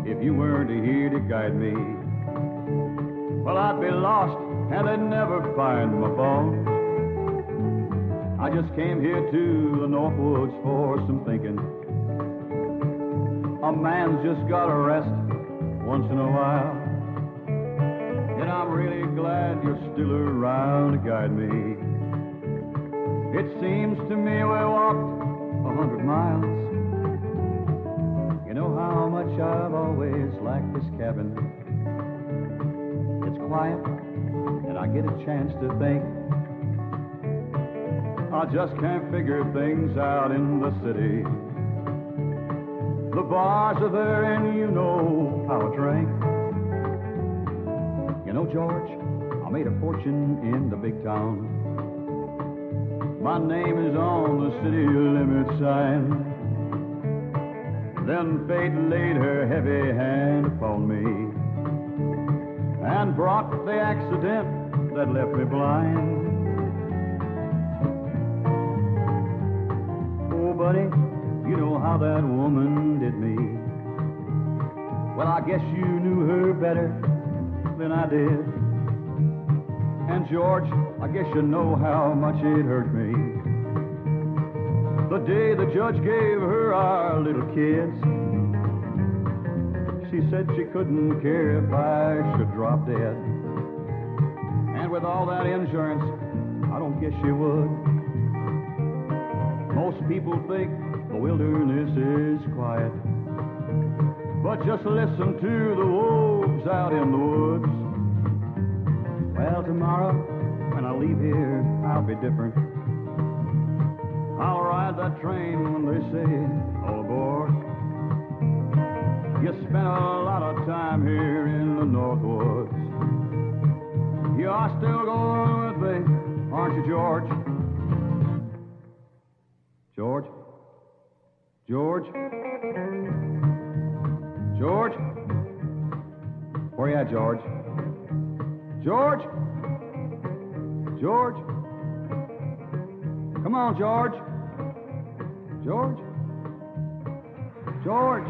if you weren't here to guide me, well, I'd be lost and they'd never find my bones. I just came here to the North Woods for some thinking. A man's just got to rest once in a while. And I'm really glad you're still around to guide me. It seems to me we walked 100 miles. You know how much I've always liked this cabin. It's quiet, and I get a chance to think. I just can't figure things out in the city. The bars are there, and you know how I drink. You know, George, I made a fortune in the big town. My name is on the city limit sign. Then fate laid her heavy hand upon me and brought the accident that left me blind. Oh, buddy, you know how that woman did me. Well, I guess you knew her better than I did. And George, I guess you know how much it hurt me. The day the judge gave her our little kids, she said she couldn't care if I should drop dead. And with all that insurance, I don't guess she would. Most people think the wilderness is quiet, but just listen to the wolves out in the woods. Well, tomorrow, when I leave here, I'll be different. I'll ride that train when they say, all aboard. You spent a lot of time here in the North Woods. You are still going with me, aren't you, George? George? George? George? Where you at, George? George? George? Come on, George. George? George?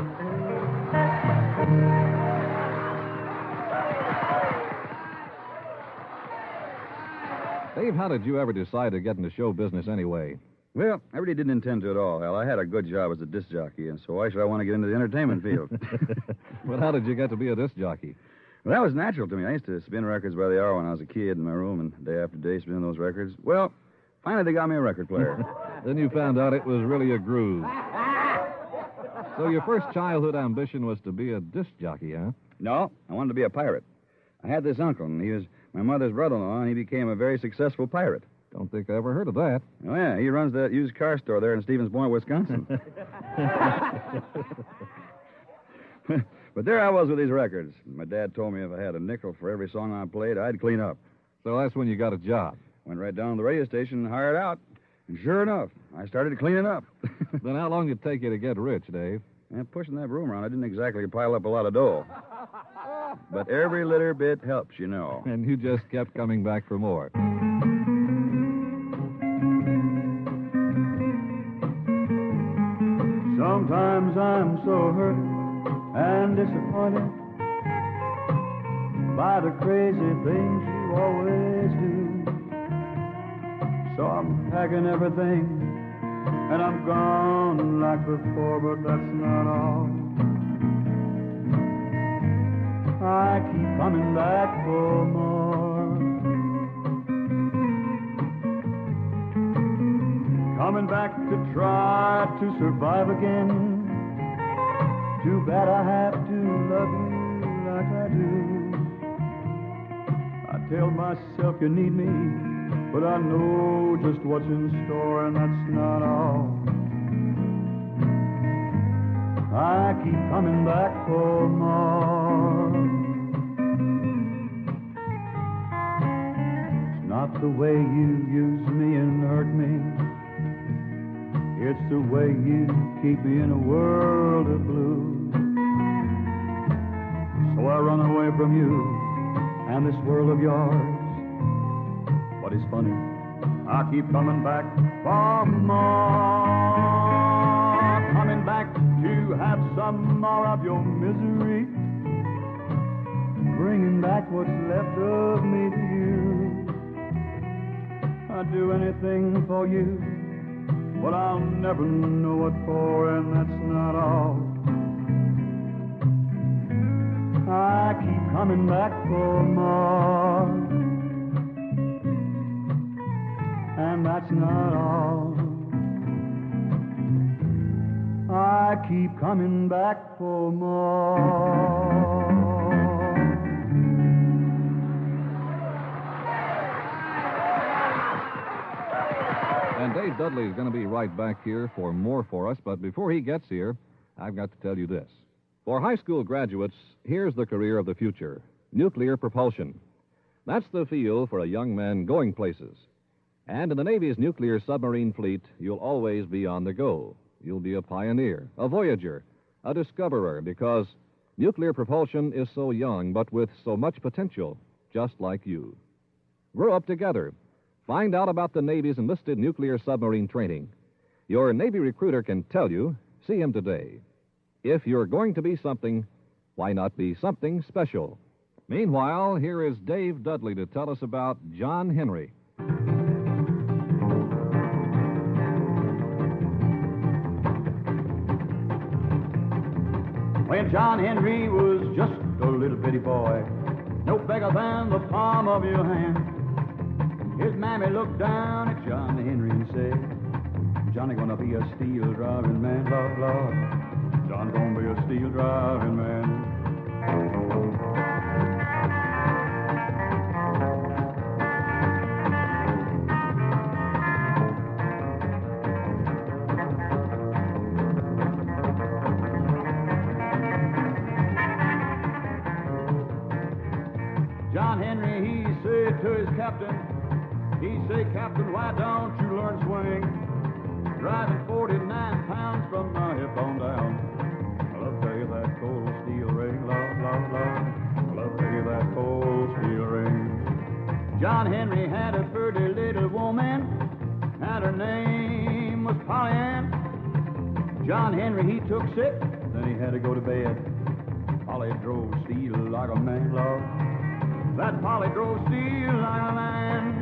Dave, how did you ever decide to get into show business anyway? Well, I really didn't intend to at all, Hal. I had a good job as a disc jockey, and so why should I want to get into the entertainment field? Well, how did you get to be a disc jockey? Well, that was natural to me. I used to spin records by the hour when I was a kid in my room, and day after day spinning those records. Well, finally they got me a record player. Then you found out it was really a groove. So your first childhood ambition was to be a disc jockey, huh? No, I wanted to be a pirate. I had this uncle, and he was my mother's brother-in-law, and he became a very successful pirate. Don't think I ever heard of that. Oh, yeah, he runs that used car store there in Stevens Point, Wisconsin. But there I was with these records. My dad told me if I had a nickel for every song I played, I'd clean up. So that's when you got a job. Went right down to the radio station and hired out. And sure enough, I started cleaning up. Then how long did it take you to get rich, Dave? And pushing that broom around, I didn't exactly pile up a lot of dough. But every little bit helps, you know. And you just kept coming back for more. Sometimes I'm so hurt and disappointed by the crazy things you always do. So I'm packing everything, and I'm gone like before, but that's not all. I keep coming back for more. Coming back to try to survive again. Too bad I have to love you like I do. I tell myself you need me, but I know just what's in store, and that's not all. I keep coming back for more. It's not the way you use me and hurt me. It's the way you keep me in a world of blue. So I run away from you and this world of yours. But it's funny, I keep coming back for more. Coming back to have some more of your misery. Bringing back what's left of me to you. I'd do anything for you, but I'll never know what for, and that's not all. I keep coming back for more, and that's not all. I keep coming back for more. And Dave Dudley is going to be right back here for more for us, but before he gets here, I've got to tell you this. For high school graduates, here's the career of the future: nuclear propulsion. That's the field for a young man going places. And in the Navy's nuclear submarine fleet, you'll always be on the go. You'll be a pioneer, a voyager, a discoverer, because nuclear propulsion is so young, but with so much potential, just like you. Grow up together. Find out about the Navy's enlisted nuclear submarine training. Your Navy recruiter can tell you. See him today. If you're going to be something, why not be something special? Meanwhile, here is Dave Dudley to tell us about John Henry. When John Henry was just a little bitty boy, no bigger than the palm of your hand, his mammy looked down at John Henry and said, Johnny gonna be a steel driving man, Lord, Lord. John gonna be a steel driving man. John Henry, he said to his captain, he said, Captain, why don't you learn swing? Driving 49 pounds from my hip on down. I love to hear that cold steel ring, Lord, Lord, Lord. I love to hear that cold steel ring. John Henry had a pretty little woman, and her name was Polly Ann. John Henry, he took sick, then he had to go to bed. Polly drove steel like a man, Lord. That Polly drove steel like a man.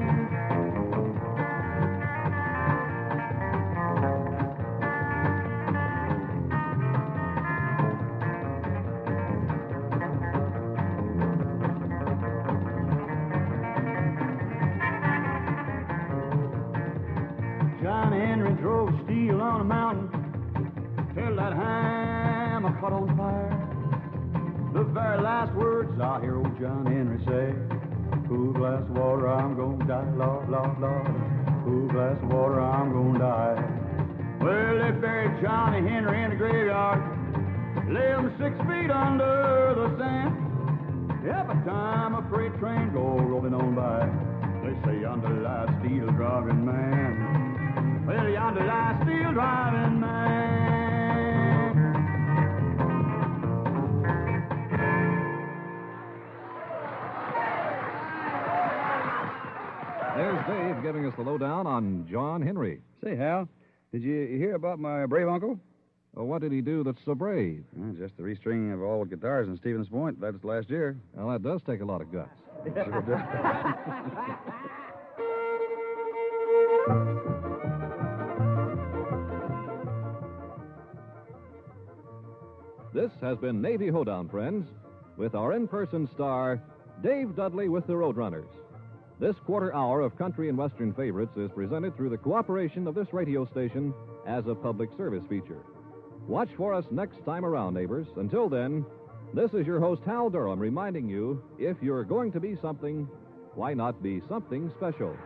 John Henry drove steel on a mountain till that hammer caught on fire. The very last words I hear old John Henry say, cool glass of water, I'm gonna die, Lord, Lord, Lord. Cool glass of water, I'm gonna die. Well, they buried Johnny Henry in the graveyard, lay him 6 feet under the sand. Every time a freight train go rolling on by, they say yonder lies steel driving man. Well, yonder lies steel driving man. There's Dave giving us the lowdown on John Henry. Say, Hal, did you hear about my brave uncle? Well, what did he do that's so brave? Just the restringing of all the guitars in Stevens Point. That's last year. Well, that does take a lot of guts. Sure does. This has been Navy Hoedown, friends, with our in-person star, Dave Dudley with the Roadrunners. This quarter hour of country and western favorites is presented through the cooperation of this radio station as a public service feature. Watch for us next time around, neighbors. Until then, this is your host, Hal Durham, reminding you, if you're going to be something, why not be something special?